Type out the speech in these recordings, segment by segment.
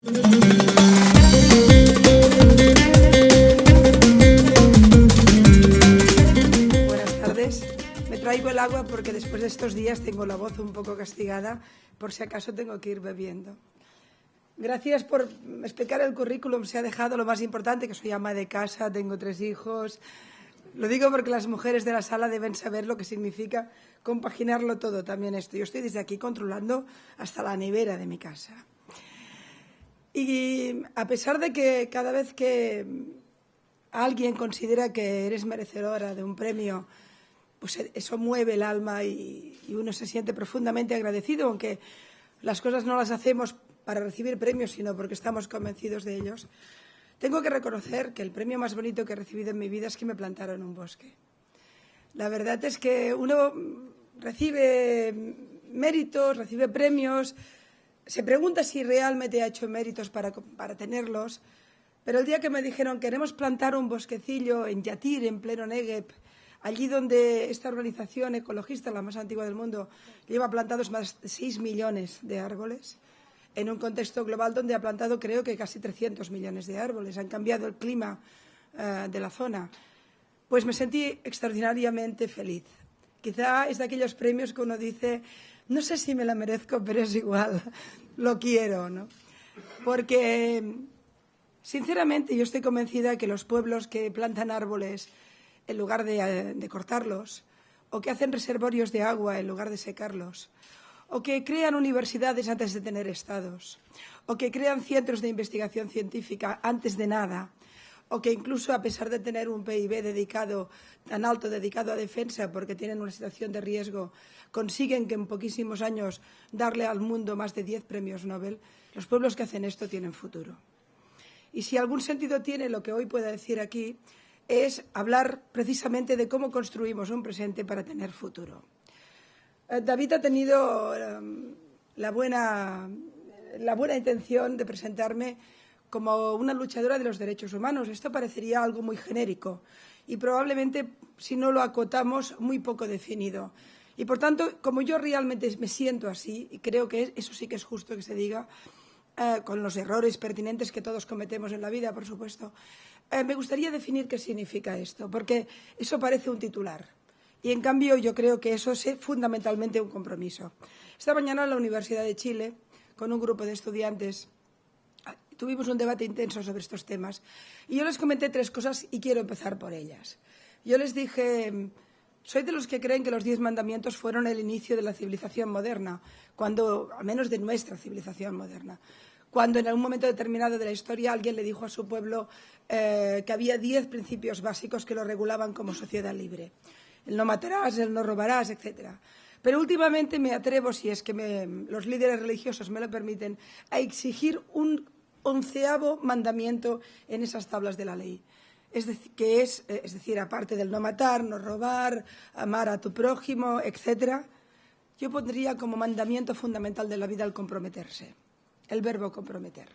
Buenas tardes. Me traigo el agua porque después de estos días tengo la voz un poco castigada, por si acaso tengo que ir bebiendo. Gracias por explicar el currículum. Se ha dejado lo más importante, que soy ama de casa, tengo 3 hijos. Lo digo porque las mujeres de la sala deben saber lo que significa compaginarlo todo también esto. Yo estoy desde aquí controlando hasta la nevera de mi casa. Y a pesar de que cada vez que alguien considera que eres merecedora de un premio, pues eso mueve el alma y uno se siente profundamente agradecido, aunque las cosas no las hacemos para recibir premios, sino porque estamos convencidos de ellos. Tengo que reconocer que el premio más bonito que he recibido en mi vida es que me plantaron un bosque. La verdad es que uno recibe méritos, recibe premios, se pregunta si realmente ha hecho méritos para tenerlos, pero el día que me dijeron queremos plantar un bosquecillo en Yatir, en pleno Negev, allí donde esta organización ecologista, la más antigua del mundo, lleva plantados más de 6 millones de árboles, en un contexto global donde ha plantado creo que casi 300 millones de árboles, han cambiado el clima de la zona, pues me sentí extraordinariamente feliz. Quizá es de aquellos premios que uno dice, no sé si me la merezco, pero es igual, lo quiero, ¿no? Porque, sinceramente, yo estoy convencida que los pueblos que plantan árboles en lugar de cortarlos, o que hacen reservorios de agua en lugar de secarlos, o que crean universidades antes de tener estados, o que crean centros de investigación científica antes de nada, o que incluso a pesar de tener un PIB tan alto dedicado a defensa porque tienen una situación de riesgo, consiguen que en poquísimos años darle al mundo más de 10 premios Nobel, los pueblos que hacen esto tienen futuro. Y si algún sentido tiene lo que hoy pueda decir aquí, es hablar precisamente de cómo construimos un presente para tener futuro. David ha tenido la buena intención de presentarme como una luchadora de los derechos humanos. Esto parecería algo muy genérico y probablemente, si no lo acotamos, muy poco definido. Y, por tanto, como yo realmente me siento así, y creo que eso sí que es justo que se diga, con los errores pertinentes que todos cometemos en la vida, por supuesto, me gustaría definir qué significa esto, porque eso parece un titular. Y, en cambio, yo creo que eso es fundamentalmente un compromiso. Esta mañana en la Universidad de Chile, con un grupo de estudiantes, tuvimos un debate intenso sobre estos temas. Y yo les comenté 3 cosas y quiero empezar por ellas. Yo les dije, soy de los que creen que los 10 mandamientos fueron el inicio de la civilización moderna, al menos de nuestra civilización moderna. Cuando en algún momento determinado de la historia alguien le dijo a su pueblo que había 10 principios básicos que lo regulaban como sociedad libre. El no matarás, el no robarás, etcétera. Pero últimamente me atrevo, si es que los líderes religiosos me lo permiten, a exigir un 11º mandamiento en esas tablas de la ley. Es decir, aparte del no matar, no robar, amar a tu prójimo, etcétera, yo pondría como mandamiento fundamental de la vida el comprometerse, el verbo comprometer.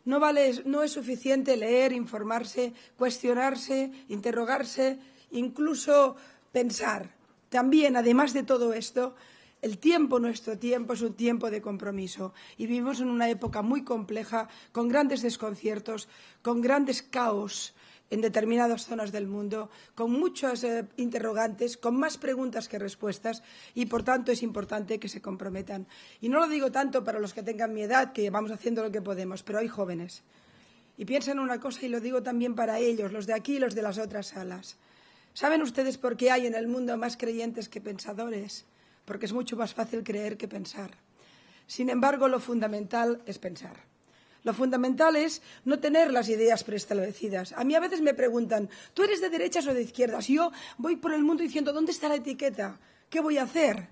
No es suficiente leer, informarse, cuestionarse, interrogarse, incluso pensar. También, además de todo esto, nuestro tiempo, es un tiempo de compromiso y vivimos en una época muy compleja, con grandes desconciertos, con grandes caos en determinadas zonas del mundo, con muchos interrogantes, con más preguntas que respuestas y, por tanto, es importante que se comprometan. Y no lo digo tanto para los que tengan mi edad, que vamos haciendo lo que podemos, pero hay jóvenes. Y piensen una cosa, y lo digo también para ellos, los de aquí y los de las otras salas. ¿Saben ustedes por qué hay en el mundo más creyentes que pensadores? Porque es mucho más fácil creer que pensar. Sin embargo, lo fundamental es pensar. Lo fundamental es no tener las ideas preestablecidas. A mí a veces me preguntan, ¿tú eres de derechas o de izquierdas? Y yo voy por el mundo diciendo, ¿dónde está la etiqueta? ¿Qué voy a hacer?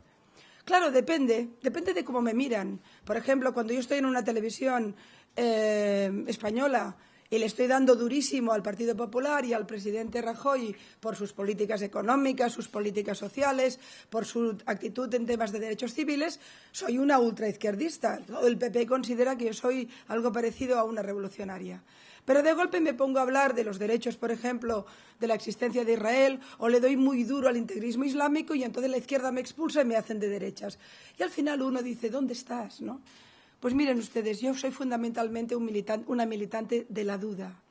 Claro, depende de cómo me miran. Por ejemplo, cuando yo estoy en una televisión española y le estoy dando durísimo al Partido Popular y al presidente Rajoy por sus políticas económicas, sus políticas sociales, por su actitud en temas de derechos civiles, soy una ultraizquierdista. Todo el PP considera que yo soy algo parecido a una revolucionaria. Pero de golpe me pongo a hablar de los derechos, por ejemplo, de la existencia de Israel, o le doy muy duro al integrismo islámico y entonces la izquierda me expulsa y me hacen de derechas. Y al final uno dice, ¿dónde estás, no? Pues miren ustedes, yo soy fundamentalmente una militante de la duda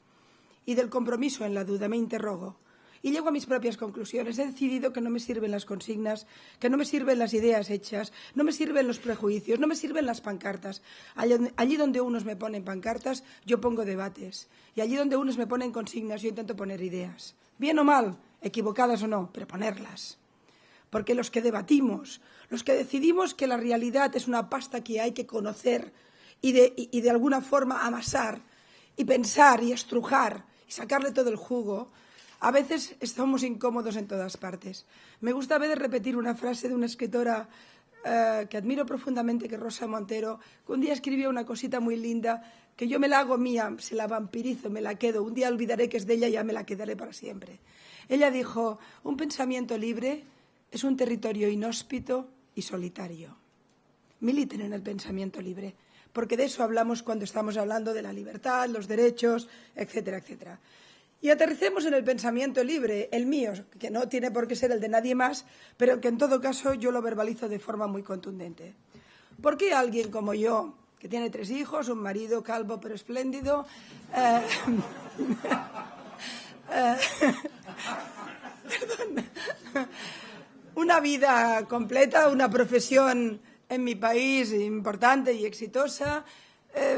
y del compromiso en la duda. Me interrogo y llego a mis propias conclusiones. He decidido que no me sirven las consignas, que no me sirven las ideas hechas, no me sirven los prejuicios, no me sirven las pancartas. Allí donde unos me ponen pancartas, yo pongo debates. Y allí donde unos me ponen consignas, yo intento poner ideas. Bien o mal, equivocadas o no, pero ponerlas. Porque los que debatimos, los que decidimos que la realidad es una pasta que hay que conocer y de alguna forma amasar y pensar y estrujar y sacarle todo el jugo, a veces estamos incómodos en todas partes. Me gusta a veces repetir una frase de una escritora que admiro profundamente, que es Rosa Montero, que un día escribió una cosita muy linda, que yo me la hago mía, se la vampirizo, me la quedo. Un día olvidaré que es de ella y ya me la quedaré para siempre. Ella dijo, un pensamiento libre es un territorio inhóspito y solitario. Militen en el pensamiento libre, porque de eso hablamos cuando estamos hablando de la libertad, los derechos, etcétera, etcétera. Y aterricemos en el pensamiento libre, el mío, que no tiene por qué ser el de nadie más, pero que en todo caso yo lo verbalizo de forma muy contundente. ¿Por qué alguien como yo, que tiene 3 hijos, un marido calvo pero espléndido, una vida completa, una profesión en mi país importante y exitosa,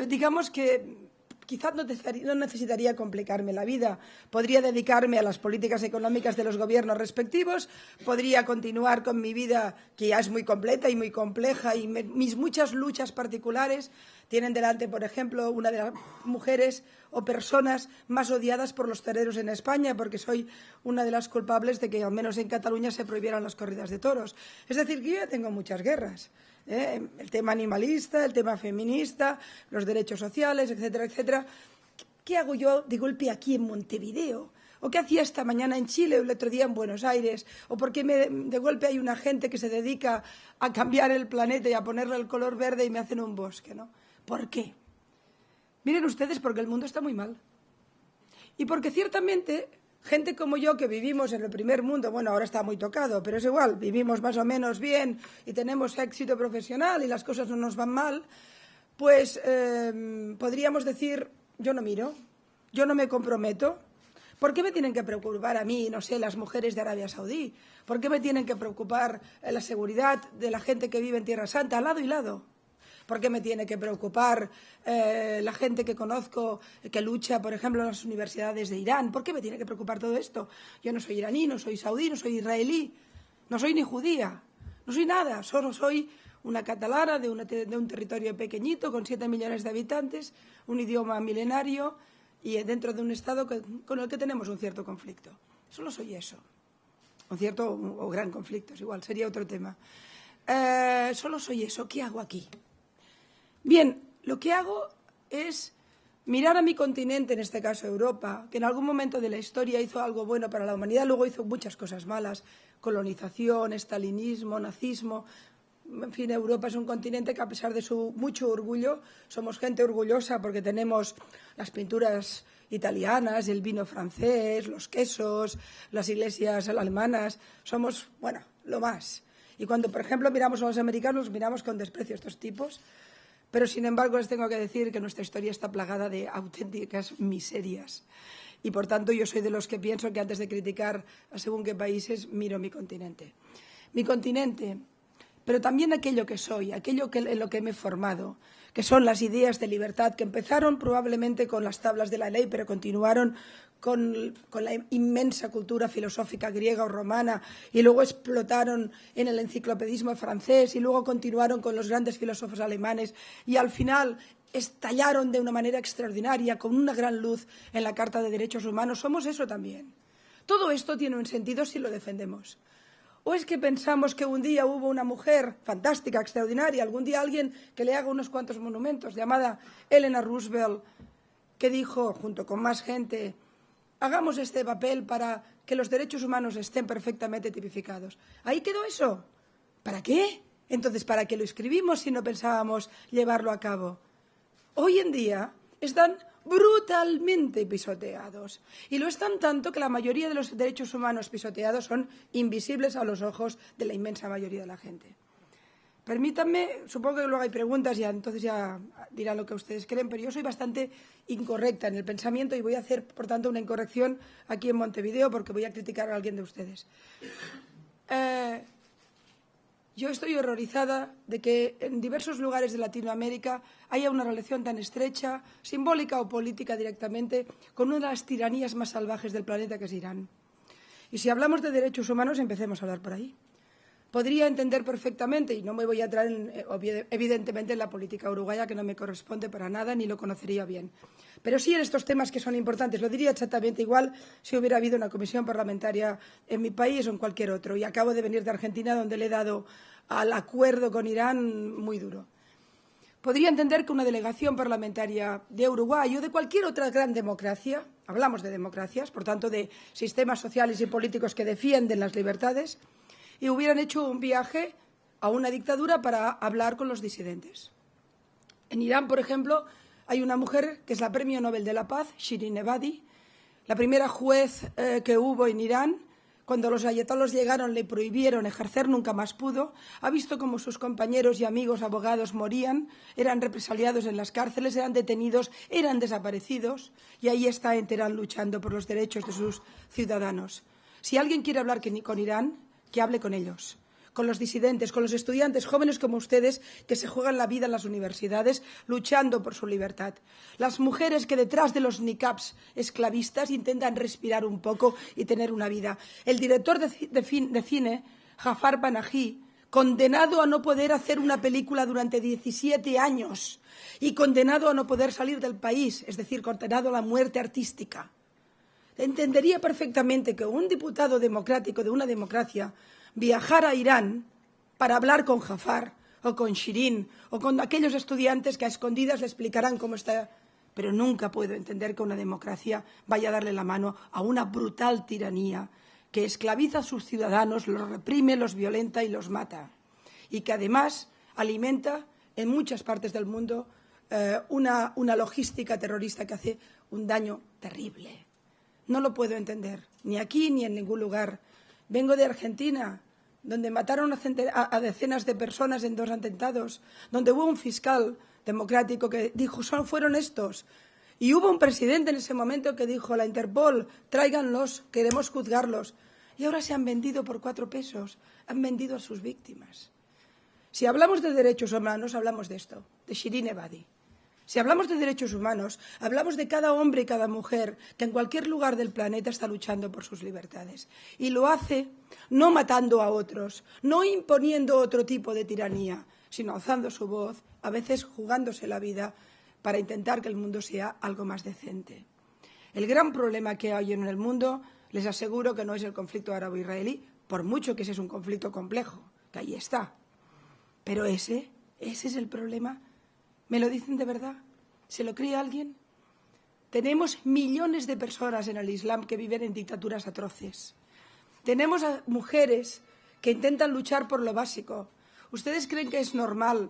digamos que quizás no necesitaría complicarme la vida. Podría dedicarme a las políticas económicas de los gobiernos respectivos, podría continuar con mi vida, que ya es muy completa y muy compleja, y mis muchas luchas particulares tienen delante, por ejemplo, una de las mujeres o personas más odiadas por los toreros en España, porque soy una de las culpables de que, al menos en Cataluña, se prohibieran las corridas de toros. Es decir, que yo ya tengo muchas guerras. El tema animalista, el tema feminista, los derechos sociales, etcétera, etcétera. ¿Qué hago yo de golpe aquí en Montevideo? ¿O qué hacía esta mañana en Chile o el otro día en Buenos Aires? ¿O por qué de golpe hay una gente que se dedica a cambiar el planeta y a ponerle el color verde y me hacen un bosque, ¿no? ¿Por qué? Miren ustedes, porque el mundo está muy mal. Y porque ciertamente gente como yo, que vivimos en el primer mundo, bueno, ahora está muy tocado, pero es igual, vivimos más o menos bien y tenemos éxito profesional y las cosas no nos van mal, pues podríamos decir, yo no miro, yo no me comprometo. ¿Por qué me tienen que preocupar a mí, no sé, las mujeres de Arabia Saudí? ¿Por qué me tienen que preocupar la seguridad de la gente que vive en Tierra Santa, lado y lado? ¿Por qué me tiene que preocupar la gente que conozco que lucha, por ejemplo, en las universidades de Irán? ¿Por qué me tiene que preocupar todo esto? Yo no soy iraní, no soy saudí, no soy israelí, no soy ni judía, no soy nada, solo soy una catalana de un territorio pequeñito con 7 millones de habitantes, un idioma milenario y dentro de un Estado con el que tenemos un cierto conflicto. Solo soy eso. Un cierto o gran conflicto, es igual, sería otro tema. Solo soy eso. ¿Qué hago aquí? Bien, lo que hago es mirar a mi continente, en este caso Europa, que en algún momento de la historia hizo algo bueno para la humanidad, luego hizo muchas cosas malas, colonización, estalinismo, nazismo. En fin, Europa es un continente que, a pesar de su mucho orgullo, somos gente orgullosa porque tenemos las pinturas italianas, el vino francés, los quesos, las iglesias alemanas. Somos, bueno, lo más. Y cuando, por ejemplo, miramos a los americanos, los miramos con desprecio a estos tipos. Pero, sin embargo, les tengo que decir que nuestra historia está plagada de auténticas miserias. Y, por tanto, yo soy de los que pienso que antes de criticar a según qué países, miro mi continente. Mi continente, pero también aquello que soy, aquello en lo que me he formado, que son las ideas de libertad, que empezaron probablemente con las tablas de la ley, pero continuaron con la inmensa cultura filosófica griega o romana, y luego explotaron en el enciclopedismo francés, y luego continuaron con los grandes filósofos alemanes, y al final estallaron de una manera extraordinaria, con una gran luz en la Carta de Derechos Humanos. Somos eso también. Todo esto tiene un sentido si lo defendemos. ¿O es que pensamos que un día hubo una mujer fantástica, extraordinaria, algún día alguien que le haga unos cuantos monumentos, llamada Eleanor Roosevelt, que dijo, junto con más gente, hagamos este papel para que los derechos humanos estén perfectamente tipificados? Ahí quedó eso. ¿Para qué? Entonces, ¿para qué lo escribimos si no pensábamos llevarlo a cabo? Hoy en día están brutalmente pisoteados. Y lo están tanto que la mayoría de los derechos humanos pisoteados son invisibles a los ojos de la inmensa mayoría de la gente. Permítanme, supongo que luego hay preguntas, entonces ya dirán lo que ustedes creen, pero yo soy bastante incorrecta en el pensamiento y voy a hacer, por tanto, una incorrección aquí en Montevideo porque voy a criticar a alguien de ustedes. Yo estoy horrorizada de que en diversos lugares de Latinoamérica haya una relación tan estrecha, simbólica o política directamente, con una de las tiranías más salvajes del planeta, que es Irán. Y si hablamos de derechos humanos, empecemos a hablar por ahí. Podría entender perfectamente, y no me voy a entrar evidentemente en la política uruguaya, que no me corresponde para nada, ni lo conocería bien. Pero sí en estos temas que son importantes. Lo diría exactamente igual si hubiera habido una comisión parlamentaria en mi país o en cualquier otro. Y acabo de venir de Argentina, donde le he dado al acuerdo con Irán muy duro. Podría entender que una delegación parlamentaria de Uruguay o de cualquier otra gran democracia, hablamos de democracias, por tanto de sistemas sociales y políticos que defienden las libertades, y hubieran hecho un viaje a una dictadura para hablar con los disidentes. En Irán, por ejemplo, hay una mujer que es la Premio Nobel de la Paz, Shirin Ebadi, la primera juez que hubo en Irán. Cuando los ayatolás llegaron, le prohibieron ejercer, nunca más pudo. Ha visto cómo sus compañeros y amigos abogados morían, eran represaliados en las cárceles, eran detenidos, eran desaparecidos, y ahí está en Teherán luchando por los derechos de sus ciudadanos. Si alguien quiere hablar con Irán, que hable con ellos, con los disidentes, con los estudiantes jóvenes como ustedes que se juegan la vida en las universidades luchando por su libertad. Las mujeres que detrás de los niqabs esclavistas intentan respirar un poco y tener una vida. El director de cine, Jafar Panahi, condenado a no poder hacer una película durante 17 años y condenado a no poder salir del país, es decir, condenado a la muerte artística. Entendería perfectamente que un diputado democrático de una democracia viajara a Irán para hablar con Jafar o con Shirin o con aquellos estudiantes que a escondidas le explicarán cómo está. Pero nunca puedo entender que una democracia vaya a darle la mano a una brutal tiranía que esclaviza a sus ciudadanos, los reprime, los violenta y los mata. Y que además alimenta en muchas partes del mundo una logística terrorista que hace un daño terrible. No lo puedo entender, ni aquí ni en ningún lugar. Vengo de Argentina, donde mataron a decenas de personas en 2 atentados, donde hubo un fiscal democrático que dijo, fueron estos. Y hubo un presidente en ese momento que dijo, la Interpol, tráiganlos, queremos juzgarlos. Y ahora se han vendido por 4 pesos, han vendido a sus víctimas. Si hablamos de derechos humanos, hablamos de esto, de Shirin Ebadi. Si hablamos de derechos humanos, hablamos de cada hombre y cada mujer que en cualquier lugar del planeta está luchando por sus libertades. Y lo hace no matando a otros, no imponiendo otro tipo de tiranía, sino alzando su voz, a veces jugándose la vida para intentar que el mundo sea algo más decente. El gran problema que hay en el mundo, les aseguro que no es el conflicto árabo-israelí, por mucho que ese es un conflicto complejo, que ahí está. Pero ese es el problema. ¿Me lo dicen de verdad? ¿Se lo cree alguien? Tenemos millones de personas en el Islam que viven en dictaduras atroces. Tenemos a mujeres que intentan luchar por lo básico. ¿Ustedes creen que es normal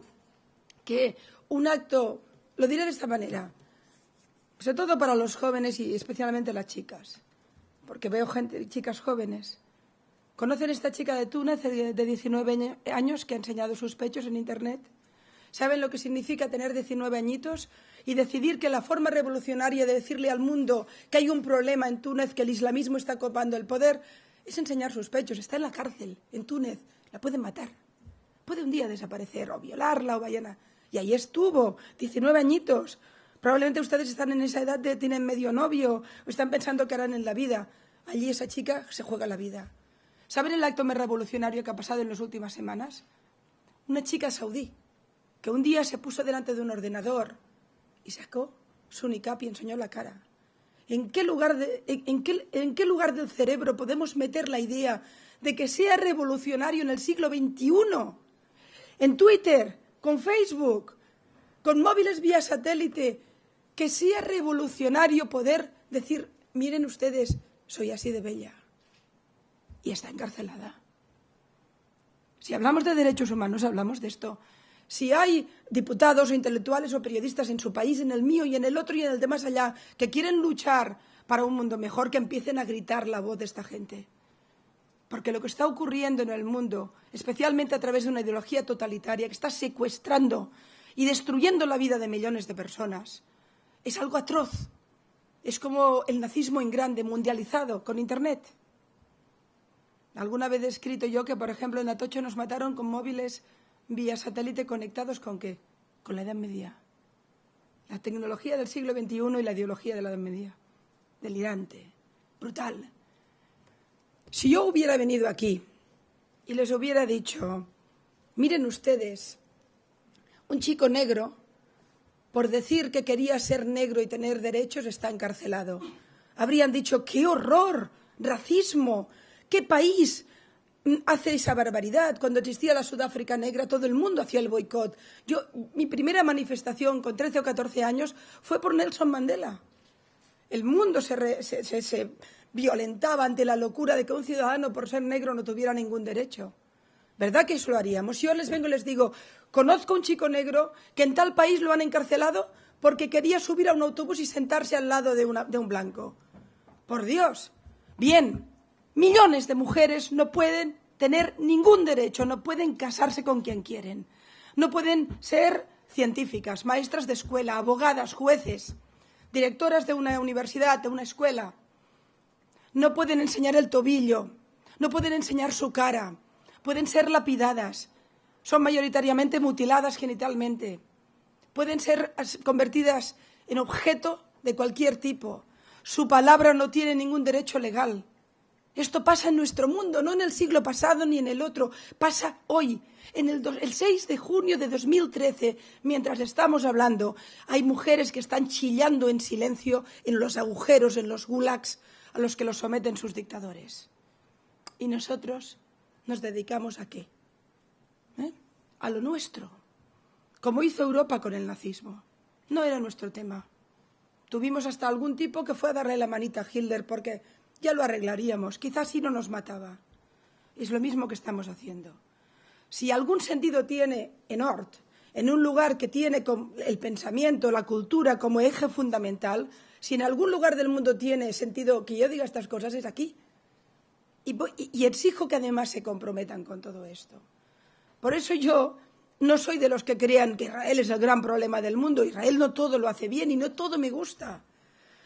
que un acto, lo diré de esta manera, sobre todo para los jóvenes y especialmente las chicas, porque veo chicas jóvenes? ¿Conocen esta chica de Túnez de 19 años que ha enseñado sus pechos en Internet? ¿Saben lo que significa tener 19 añitos y decidir que la forma revolucionaria de decirle al mundo que hay un problema en Túnez, que el islamismo está copando el poder, es enseñar sus pechos? Está en la cárcel, en Túnez, la pueden matar. Puede un día desaparecer o violarla o vayan a... Y ahí estuvo, 19 añitos. Probablemente ustedes están en esa edad de tienen medio novio o están pensando qué harán en la vida. Allí esa chica se juega la vida. ¿Saben el acto más revolucionario que ha pasado en las últimas semanas? Una chica saudí que un día se puso delante de un ordenador y sacó su niqab y enseñó la cara. ¿En qué lugar del cerebro podemos meter la idea de que sea revolucionario en el siglo XXI? En Twitter, con Facebook, con móviles vía satélite, que sea revolucionario poder decir, miren ustedes, soy así de bella. Y está encarcelada. Si hablamos de derechos humanos, hablamos de esto. Si hay diputados o intelectuales o periodistas en su país, en el mío y en el otro y en el de más allá, que quieren luchar para un mundo mejor, que empiecen a gritar la voz de esta gente. Porque lo que está ocurriendo en el mundo, especialmente a través de una ideología totalitaria que está secuestrando y destruyendo la vida de millones de personas, es algo atroz. Es como el nazismo en grande, mundializado, con Internet. Alguna vez he escrito yo que, por ejemplo, en Atocha nos mataron con móviles vía satélite conectados ¿con qué? Con la Edad Media. La tecnología del siglo XXI y la ideología de la Edad Media. Delirante, brutal. Si yo hubiera venido aquí y les hubiera dicho, miren ustedes, un chico negro, por decir que quería ser negro y tener derechos, está encarcelado. Habrían dicho, ¡qué horror! ¡Racismo! ¿Qué país hace esa barbaridad? Cuando existía la Sudáfrica negra, todo el mundo hacía el boicot. Mi primera manifestación con 13 o 14 años fue por Nelson Mandela. El mundo se violentaba ante la locura de que un ciudadano por ser negro no tuviera ningún derecho. ¿Verdad que eso lo haríamos? Si yo les vengo y les digo, conozco a un chico negro que en tal país lo han encarcelado porque quería subir a un autobús y sentarse al lado de un blanco. Por Dios. Bien, millones de mujeres no pueden tener ningún derecho, no pueden casarse con quien quieren, no pueden ser científicas, maestras de escuela, abogadas, jueces, directoras de una universidad, de una escuela. No pueden enseñar el tobillo, no pueden enseñar su cara, pueden ser lapidadas, son mayoritariamente mutiladas genitalmente, pueden ser convertidas en objeto de cualquier tipo. Su palabra no tiene ningún derecho legal. Esto pasa en nuestro mundo, no en el siglo pasado ni en el otro, pasa hoy. El 6 de junio de 2013, mientras estamos hablando, hay mujeres que están chillando en silencio en los agujeros, en los gulags, a los que los someten sus dictadores. Y nosotros nos dedicamos ¿a qué? A lo nuestro, como hizo Europa con el nazismo. No era nuestro tema. Tuvimos hasta algún tipo que fue a darle la manita a Hitler porque ya lo arreglaríamos, quizás si no nos mataba. Es lo mismo que estamos haciendo. Si algún sentido tiene en Ort, en un lugar que tiene el pensamiento, la cultura como eje fundamental, si en algún lugar del mundo tiene sentido que yo diga estas cosas, es aquí. Y exijo que además se comprometan con todo esto. Por eso yo no soy de los que crean que Israel es el gran problema del mundo. Israel no todo lo hace bien y no todo me gusta.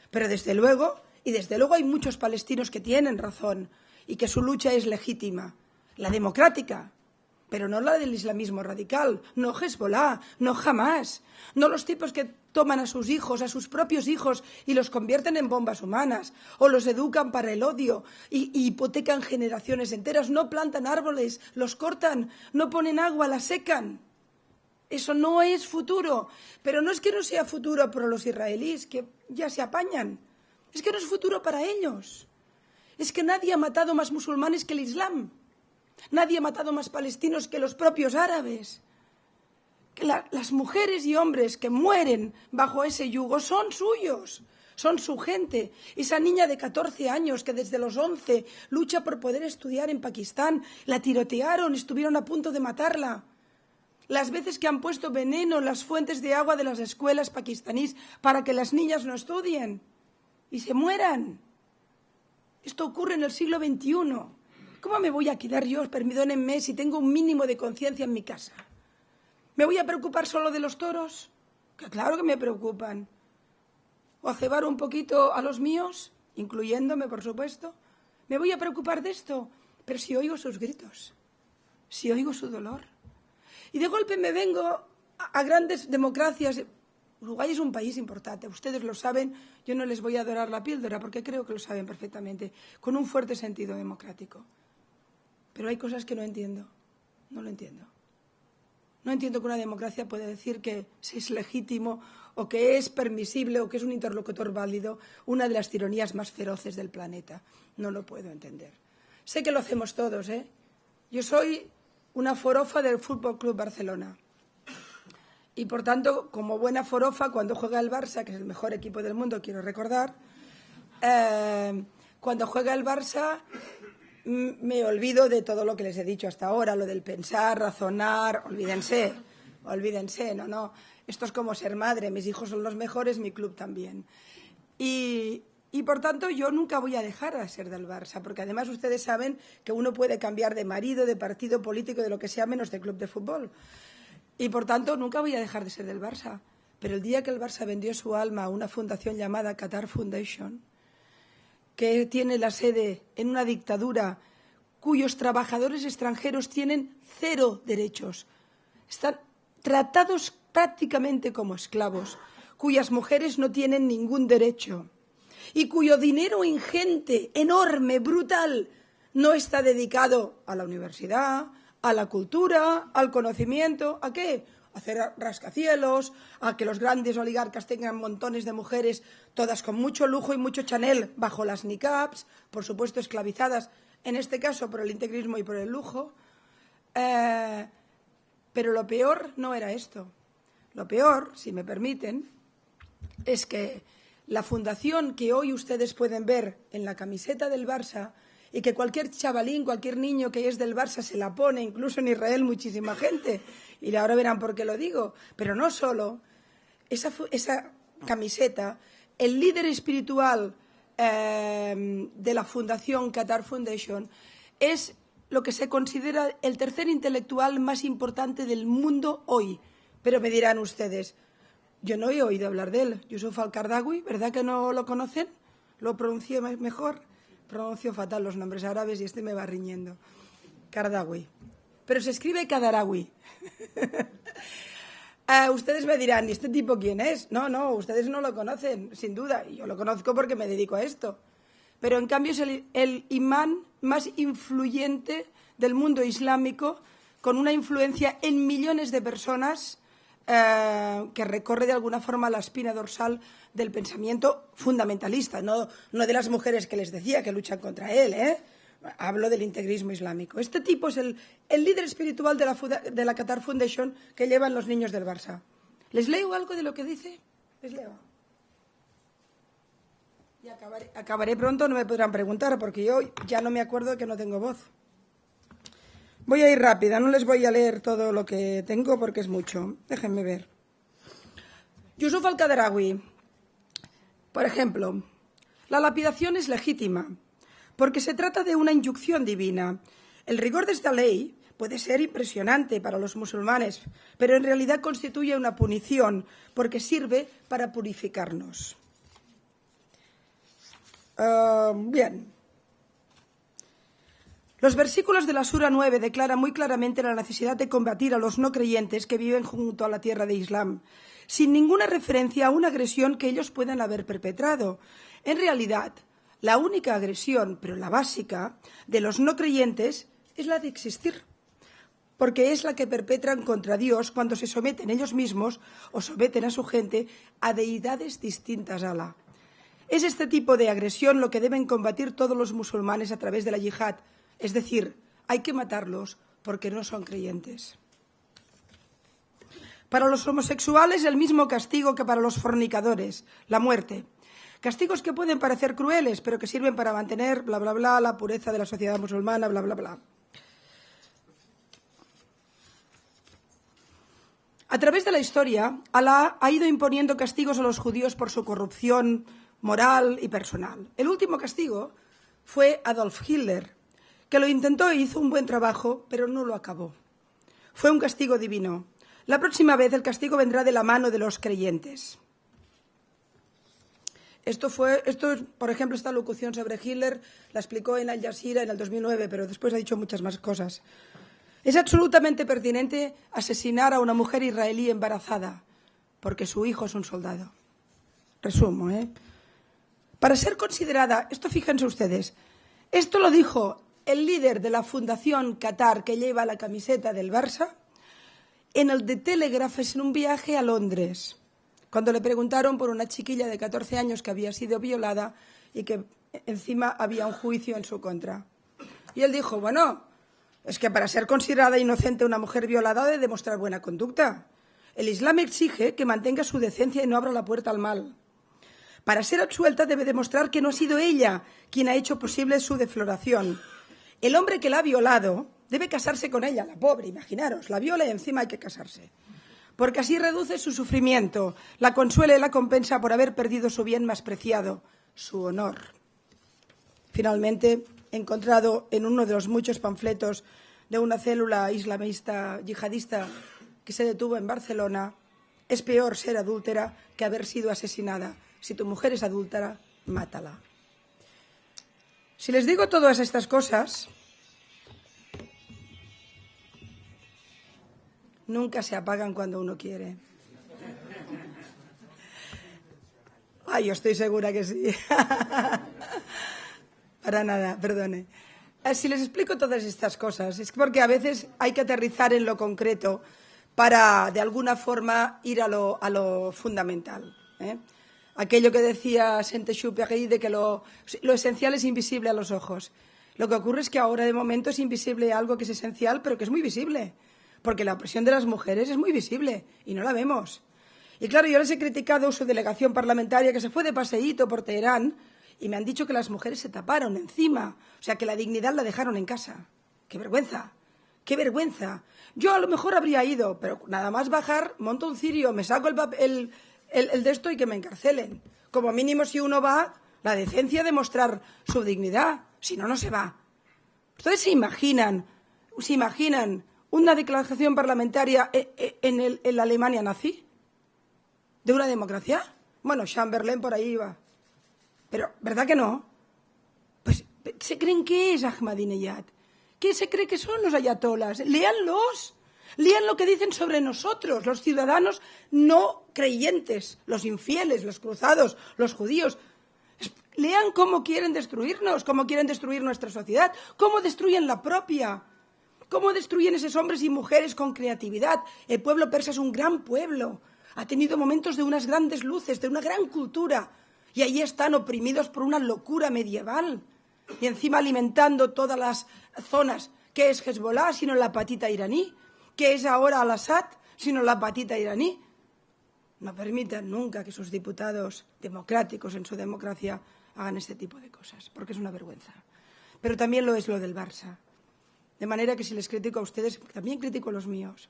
Pero desde luego hay muchos palestinos que tienen razón y que su lucha es legítima, la democrática, pero no la del islamismo radical, no Hezbollah, no Hamas, no los tipos que toman a sus hijos, a sus propios hijos, y los convierten en bombas humanas, o los educan para el odio y hipotecan generaciones enteras, no plantan árboles, los cortan, no ponen agua, la secan. Eso no es futuro, pero no es que no sea futuro para los israelíes, que ya se apañan. Es que no es futuro para ellos. Es que nadie ha matado más musulmanes que el Islam. Nadie ha matado más palestinos que los propios árabes. Que las mujeres y hombres que mueren bajo ese yugo son suyos, son su gente. Esa niña de 14 años que desde los 11 lucha por poder estudiar en Pakistán, la tirotearon, estuvieron a punto de matarla. Las veces que han puesto veneno en las fuentes de agua de las escuelas pakistaníes para que las niñas no estudien y se mueran. Esto ocurre en el siglo XXI. ¿Cómo me voy a quedar yo, perdónenme, si tengo un mínimo de conciencia en mi casa? ¿Me voy a preocupar solo de los toros? Que claro que me preocupan. ¿O a cebar un poquito a los míos, incluyéndome, por supuesto? ¿Me voy a preocupar de esto? Pero si oigo sus gritos, si oigo su dolor. Y de golpe me vengo a grandes democracias. Uruguay es un país importante, ustedes lo saben, yo no les voy a dorar la píldora porque creo que lo saben perfectamente, con un fuerte sentido democrático. Pero hay cosas que no entiendo, no lo entiendo. No entiendo que una democracia pueda decir que es legítimo o que es permisible o que es un interlocutor válido una de las tiranías más feroces del planeta. No lo puedo entender. Sé que lo hacemos todos, ¿eh? Yo soy una forofa del Fútbol Club Barcelona. Y, por tanto, como buena forofa, cuando juega el Barça, que es el mejor equipo del mundo, quiero recordar, cuando juega el Barça me olvido de todo lo que les he dicho hasta ahora, lo del pensar, razonar, olvídense, no. Esto es como ser madre, mis hijos son los mejores, mi club también. Y Y, por tanto, yo nunca voy a dejar de ser del Barça, porque además ustedes saben que uno puede cambiar de marido, de partido político, de lo que sea, menos de club de fútbol. Y, por tanto, nunca voy a dejar de ser del Barça. Pero el día que el Barça vendió su alma a una fundación llamada Qatar Foundation, que tiene la sede en una dictadura cuyos trabajadores extranjeros tienen 0 derechos, están tratados prácticamente como esclavos, cuyas mujeres no tienen ningún derecho y cuyo dinero ingente, enorme, brutal, no está dedicado a la universidad, a la cultura, al conocimiento. ¿A qué? A hacer rascacielos, a que los grandes oligarcas tengan montones de mujeres, todas con mucho lujo y mucho Chanel bajo las niqabs, por supuesto esclavizadas, en este caso por el integrismo y por el lujo. Pero lo peor no era esto. Lo peor, si me permiten, es que la fundación que hoy ustedes pueden ver en la camiseta del Barça y que cualquier chavalín, cualquier niño que es del Barça se la pone, incluso en Israel muchísima gente, y ahora verán por qué lo digo, pero no solo, esa camiseta, el líder espiritual de la fundación Qatar Foundation es lo que se considera el tercer intelectual más importante del mundo hoy. Pero me dirán ustedes, yo no he oído hablar de él, Yusuf al-Qaradawi, ¿verdad que no lo conocen? ¿Lo pronuncié mejor? Pronuncio fatal los nombres árabes y este me va riñendo. Qaradawi. Pero se escribe Qadarawi. Ustedes me dirán, ¿y este tipo quién es? No, ustedes no lo conocen, sin duda. Y yo lo conozco porque me dedico a esto. Pero en cambio es el imán más influyente del mundo islámico, con una influencia en millones de personas, que recorre de alguna forma la espina dorsal del pensamiento fundamentalista, no de las mujeres que les decía que luchan contra él, Hablo del integrismo islámico. Este tipo es el líder espiritual de la Qatar Foundation que llevan los niños del Barça. ¿Les leo algo de lo que dice? Les leo. Y acabaré pronto, no me podrán preguntar, porque yo ya no me acuerdo que no tengo voz. Voy a ir rápida, no les voy a leer todo lo que tengo porque es mucho. Déjenme ver. Yusuf al-Qaradawi, por ejemplo, la lapidación es legítima porque se trata de una inyunción divina. El rigor de esta ley puede ser impresionante para los musulmanes, pero en realidad constituye una punición porque sirve para purificarnos. Bien. Los versículos de la Sura 9 declaran muy claramente la necesidad de combatir a los no creyentes que viven junto a la tierra de Islam, sin ninguna referencia a una agresión que ellos puedan haber perpetrado. En realidad, la única agresión, pero la básica, de los no creyentes es la de existir, porque es la que perpetran contra Dios cuando se someten ellos mismos o someten a su gente a deidades distintas a Allah. Es este tipo de agresión lo que deben combatir todos los musulmanes a través de la yihad, es decir, hay que matarlos porque no son creyentes. Para los homosexuales, el mismo castigo que para los fornicadores, la muerte. Castigos que pueden parecer crueles, pero que sirven para mantener, bla, bla, bla, la pureza de la sociedad musulmana, bla, bla, bla. A través de la historia, Alá ha ido imponiendo castigos a los judíos por su corrupción moral y personal. El último castigo fue Adolf Hitler, que lo intentó e hizo un buen trabajo, pero no lo acabó. Fue un castigo divino. La próxima vez el castigo vendrá de la mano de los creyentes. Por ejemplo, esta locución sobre Hitler la explicó en Al Jazeera en el 2009, pero después ha dicho muchas más cosas. Es absolutamente pertinente asesinar a una mujer israelí embarazada, porque su hijo es un soldado. Resumo, Para ser considerada, esto fíjense ustedes, esto lo dijo el líder de la Fundación Qatar que lleva la camiseta del Barça en el The Telegraph en un viaje a Londres, cuando le preguntaron por una chiquilla de 14 años que había sido violada y que encima había un juicio en su contra. Y él dijo, bueno, es que para ser considerada inocente una mujer violada debe demostrar buena conducta. El Islam exige que mantenga su decencia y no abra la puerta al mal. Para ser absuelta debe demostrar que no ha sido ella quien ha hecho posible su defloración. El hombre que la ha violado debe casarse con ella, la pobre, imaginaros, la viola y encima hay que casarse. Porque así reduce su sufrimiento, la consuela y la compensa por haber perdido su bien más preciado, su honor. Finalmente, he encontrado en uno de los muchos panfletos de una célula islamista yihadista que se detuvo en Barcelona: es peor ser adúltera que haber sido asesinada. Si tu mujer es adúltera, mátala. Si les digo todas estas cosas, nunca se apagan cuando uno quiere. Ay, yo estoy segura que sí. Para nada, perdone. Si les explico todas estas cosas, es porque a veces hay que aterrizar en lo concreto para, de alguna forma, ir a lo fundamental, ¿eh? Aquello que decía Saint-Exupéry de que lo esencial es invisible a los ojos. Lo que ocurre es que ahora, de momento, es invisible algo que es esencial, pero que es muy visible, porque la opresión de las mujeres es muy visible y no la vemos. Y claro, yo les he criticado su delegación parlamentaria que se fue de paseíto por Teherán y me han dicho que las mujeres se taparon encima, o sea, que la dignidad la dejaron en casa. ¡Qué vergüenza! ¡Qué vergüenza! Yo a lo mejor habría ido, pero nada más bajar, monto un cirio, me saco el de esto y que me encarcelen. Como mínimo, si uno va, la decencia de mostrar su dignidad. Si no, no se va. ¿Ustedes se imaginan una declaración parlamentaria en la Alemania nazi? ¿De una democracia? Bueno, Chamberlain por ahí iba. Pero, ¿verdad que no? Pues, ¿se creen qué es Ahmadinejad? ¿Qué se cree que son los ayatolas? Léanlos. Lean lo que dicen sobre nosotros, los ciudadanos no creyentes, los infieles, los cruzados, los judíos. Lean cómo quieren destruirnos, cómo quieren destruir nuestra sociedad, cómo destruyen la propia, cómo destruyen esos hombres y mujeres con creatividad. El pueblo persa es un gran pueblo, ha tenido momentos de unas grandes luces, de una gran cultura, y ahí están oprimidos por una locura medieval, y encima alimentando todas las zonas. ¿Qué es Hezbollah sino la patita iraní? ¿Qué es ahora Al-Assad sino la patita iraní? No permitan nunca que sus diputados democráticos en su democracia hagan este tipo de cosas, porque es una vergüenza. Pero también lo es lo del Barça. De manera que si les critico a ustedes, también critico a los míos.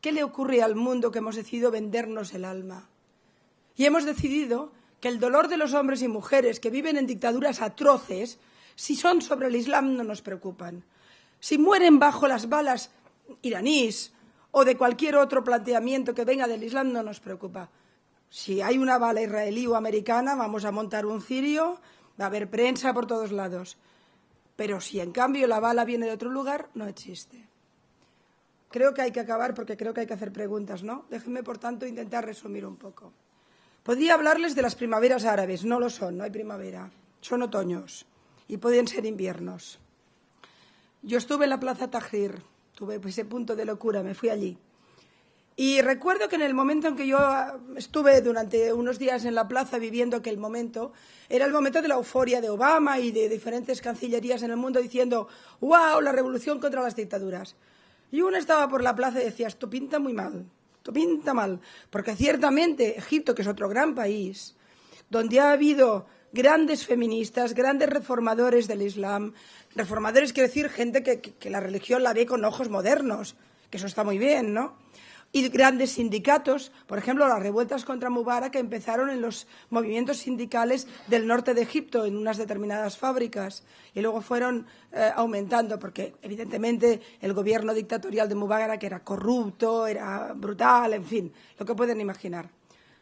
¿Qué le ocurre al mundo que hemos decidido vendernos el alma? Y hemos decidido que el dolor de los hombres y mujeres que viven en dictaduras atroces, si son sobre el Islam, no nos preocupan. Si mueren bajo las balas iraníes o de cualquier otro planteamiento que venga del Islam, no nos preocupa. Si hay una bala israelí o americana, vamos a montar un cirio, va a haber prensa por todos lados. Pero si en cambio la bala viene de otro lugar, no existe. Creo que hay que acabar porque creo que hay que hacer preguntas, ¿no? Déjenme, por tanto, intentar resumir un poco. Podría hablarles de las primaveras árabes, no lo son, no hay primavera, son otoños y pueden ser inviernos. Yo estuve en la Plaza Tahrir, tuve ese punto de locura, me fui allí. Y recuerdo que en el momento en que yo estuve durante unos días en la plaza viviendo aquel momento, era el momento de la euforia de Obama y de diferentes cancillerías en el mundo diciendo ¡wow! La revolución contra las dictaduras. Y uno estaba por la plaza y decía, esto pinta muy mal, esto pinta mal, porque ciertamente Egipto, que es otro gran país, donde ha habido grandes feministas, grandes reformadores del Islam, reformadores quiere decir gente que la religión la ve con ojos modernos, que eso está muy bien, ¿no? Y grandes sindicatos, por ejemplo, las revueltas contra Mubarak que empezaron en los movimientos sindicales del norte de Egipto, en unas determinadas fábricas, y luego fueron aumentando, porque evidentemente el gobierno dictatorial de Mubarak era corrupto, era brutal, en fin, lo que pueden imaginar.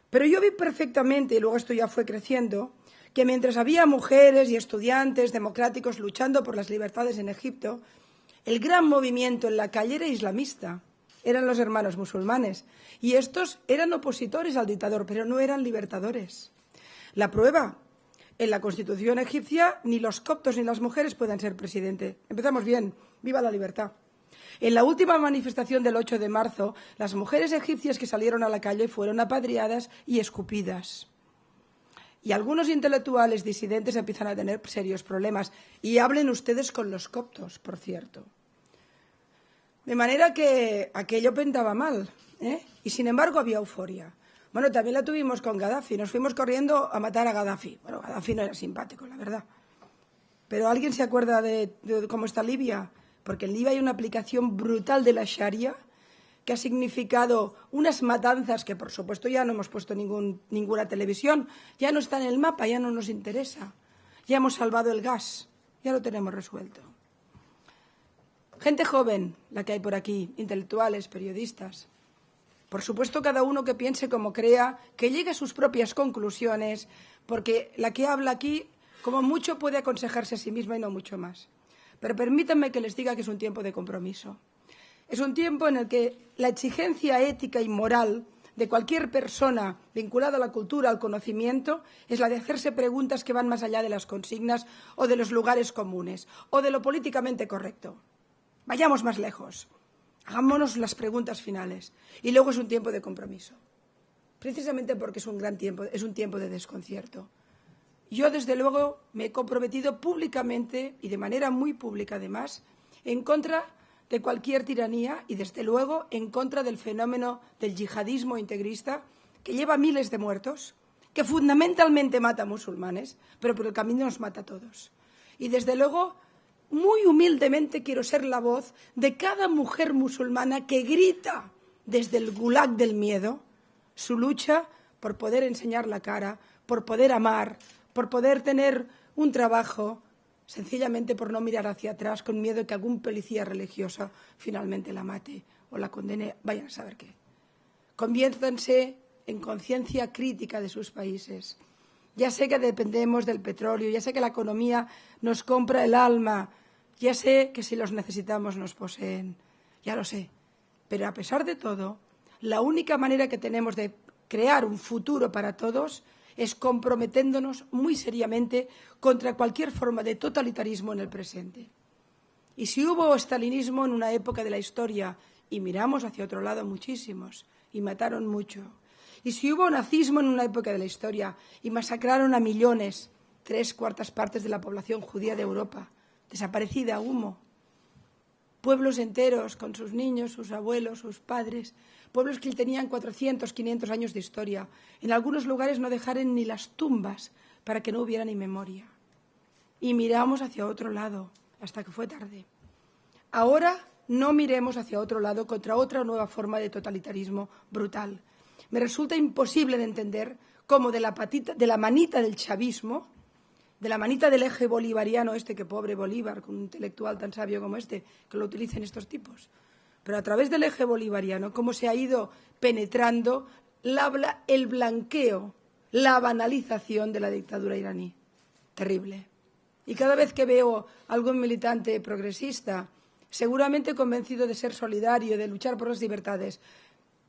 Pero yo vi perfectamente, y luego esto ya fue creciendo, que mientras había mujeres y estudiantes democráticos luchando por las libertades en Egipto, el gran movimiento en la calle era islamista. Eran los hermanos musulmanes. Y estos eran opositores al dictador, pero no eran libertadores. La prueba, en la Constitución egipcia ni los coptos ni las mujeres pueden ser presidente. Empezamos bien. ¡Viva la libertad! En la última manifestación del 8 de marzo, las mujeres egipcias que salieron a la calle fueron apedreadas y escupidas. Y algunos intelectuales disidentes empiezan a tener serios problemas. Y hablen ustedes con los coptos, por cierto. De manera que aquello pintaba mal, ¿eh? Y sin embargo había euforia. Bueno, también la tuvimos con Gaddafi. Nos fuimos corriendo a matar a Gaddafi. Bueno, Gaddafi no era simpático, la verdad. Pero ¿alguien se acuerda de cómo está Libia? Porque en Libia hay una aplicación brutal de la Sharia que ha significado unas matanzas que, por supuesto, ya no hemos puesto ninguna televisión, ya no está en el mapa, ya no nos interesa. Ya hemos salvado el gas, ya lo tenemos resuelto. Gente joven, la que hay por aquí, intelectuales, periodistas. Por supuesto, cada uno que piense como crea, que llegue a sus propias conclusiones, porque la que habla aquí, como mucho, puede aconsejarse a sí misma y no mucho más. Pero permítanme que les diga que es un tiempo de compromiso. Es un tiempo en el que la exigencia ética y moral de cualquier persona vinculada a la cultura, al conocimiento, es la de hacerse preguntas que van más allá de las consignas o de los lugares comunes o de lo políticamente correcto. Vayamos más lejos. Hagámonos las preguntas finales. Y luego es un tiempo de compromiso. Precisamente porque es un gran tiempo, es un tiempo de desconcierto. Yo, desde luego, me he comprometido públicamente, y de manera muy pública además, en contra de cualquier tiranía y, desde luego, en contra del fenómeno del yihadismo integrista que lleva miles de muertos, que fundamentalmente mata a musulmanes, pero por el camino nos mata a todos. Y, desde luego, muy humildemente quiero ser la voz de cada mujer musulmana que grita desde el gulag del miedo su lucha por poder enseñar la cara, por poder amar, por poder tener un trabajo, sencillamente por no mirar hacia atrás con miedo de que algún policía religioso finalmente la mate o la condene, vayan a saber qué. Conviértanse en conciencia crítica de sus países. Ya sé que dependemos del petróleo, ya sé que la economía nos compra el alma, ya sé que si los necesitamos nos poseen, ya lo sé. Pero a pesar de todo, la única manera que tenemos de crear un futuro para todos es comprometiéndonos muy seriamente contra cualquier forma de totalitarismo en el presente. Y si hubo estalinismo en una época de la historia, y miramos hacia otro lado muchísimos, y mataron mucho, y si hubo nazismo en una época de la historia, y masacraron a millones, 3/4 partes de la población judía de Europa, desaparecida a humo, pueblos enteros con sus niños, sus abuelos, sus padres, pueblos que tenían 400, 500 años de historia. En algunos lugares no dejaron ni las tumbas para que no hubiera ni memoria. Y miramos hacia otro lado hasta que fue tarde. Ahora no miremos hacia otro lado contra otra nueva forma de totalitarismo brutal. Me resulta imposible de entender cómo de la manita del chavismo, de la manita del eje bolivariano que pobre Bolívar, con un intelectual tan sabio como que lo utilicen estos tipos, pero a través del eje bolivariano, cómo se ha ido penetrando el blanqueo, la banalización de la dictadura iraní. Terrible. Y cada vez que veo a algún militante progresista, seguramente convencido de ser solidario, de luchar por las libertades,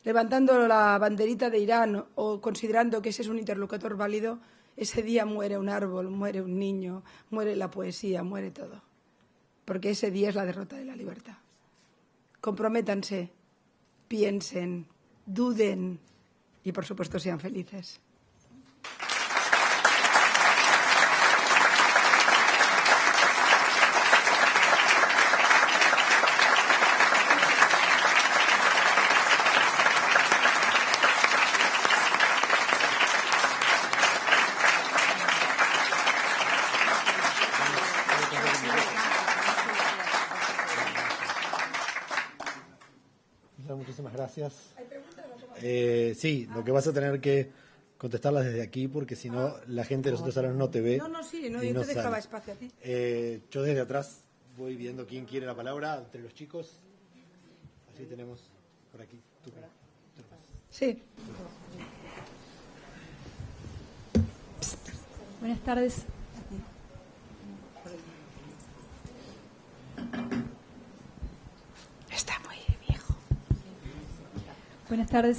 levantando la banderita de Irán o considerando que ese es un interlocutor válido, ese día muere un árbol, muere un niño, muere la poesía, muere todo. Porque ese día es la derrota de la libertad. Comprométanse, piensen, duden y, por supuesto, sean felices. Muchísimas gracias. Sí, lo que vas a tener que contestarlas desde aquí, porque si no, la gente de los otros salones no te ve. Sí, yo te dejaba espacio a ti. Yo desde atrás voy viendo quién quiere la palabra entre los chicos. Así tenemos por aquí. Sí. Buenas tardes. Está muy viejo. Buenas tardes.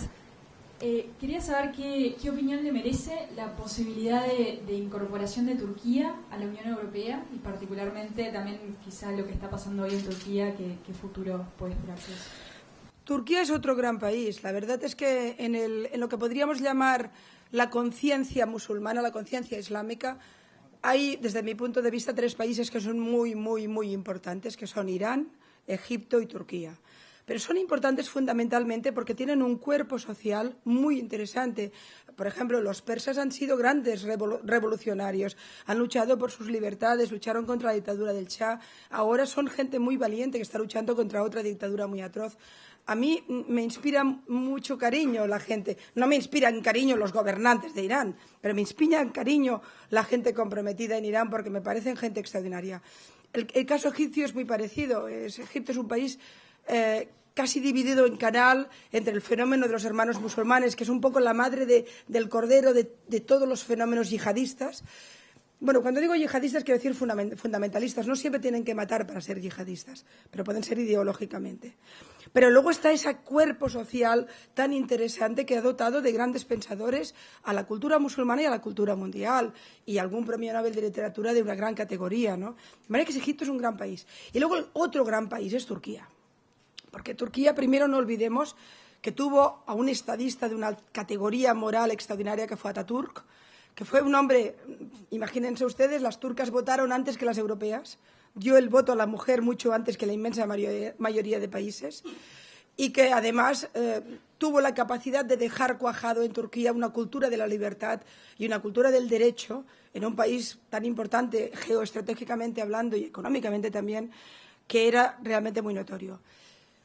Quería saber qué opinión le merece la posibilidad de incorporación de Turquía a la Unión Europea y particularmente también quizá lo que está pasando hoy en Turquía, qué futuro puede esperarse. Turquía es otro gran país. La verdad es que en lo que podríamos llamar la conciencia musulmana, la conciencia islámica, hay, desde mi punto de vista, 3 países que son muy, muy, muy importantes, que son Irán, Egipto y Turquía. Pero son importantes fundamentalmente porque tienen un cuerpo social muy interesante. Por ejemplo, los persas han sido grandes revolucionarios, han luchado por sus libertades, lucharon contra la dictadura del Shah. Ahora son gente muy valiente que está luchando contra otra dictadura muy atroz. a mí me inspira mucho cariño la gente. No me inspiran cariño los gobernantes de Irán, pero me inspiran cariño la gente comprometida en Irán porque me parecen gente extraordinaria. El caso egipcio es muy parecido. Egipto es un país casi dividido en canal entre el fenómeno de los hermanos musulmanes, que es un poco la madre del cordero de todos los fenómenos yihadistas. Bueno, cuando digo yihadistas quiero decir fundamentalistas. No siempre tienen que matar para ser yihadistas, pero pueden ser ideológicamente. Pero luego está ese cuerpo social tan interesante que ha dotado de grandes pensadores a la cultura musulmana y a la cultura mundial, y algún premio Nobel de literatura de una gran categoría, ¿no? De manera que Egipto es un gran país. Y luego el otro gran país es Turquía. Porque Turquía, primero no olvidemos que tuvo a un estadista de una categoría moral extraordinaria que fue Ataturk, que fue un hombre, imagínense ustedes, las turcas votaron antes que las europeas, dio el voto a la mujer mucho antes que la inmensa mayoría de países, y que además tuvo la capacidad de dejar cuajado en Turquía una cultura de la libertad y una cultura del derecho en un país tan importante geoestratégicamente hablando y económicamente también, que era realmente muy notorio.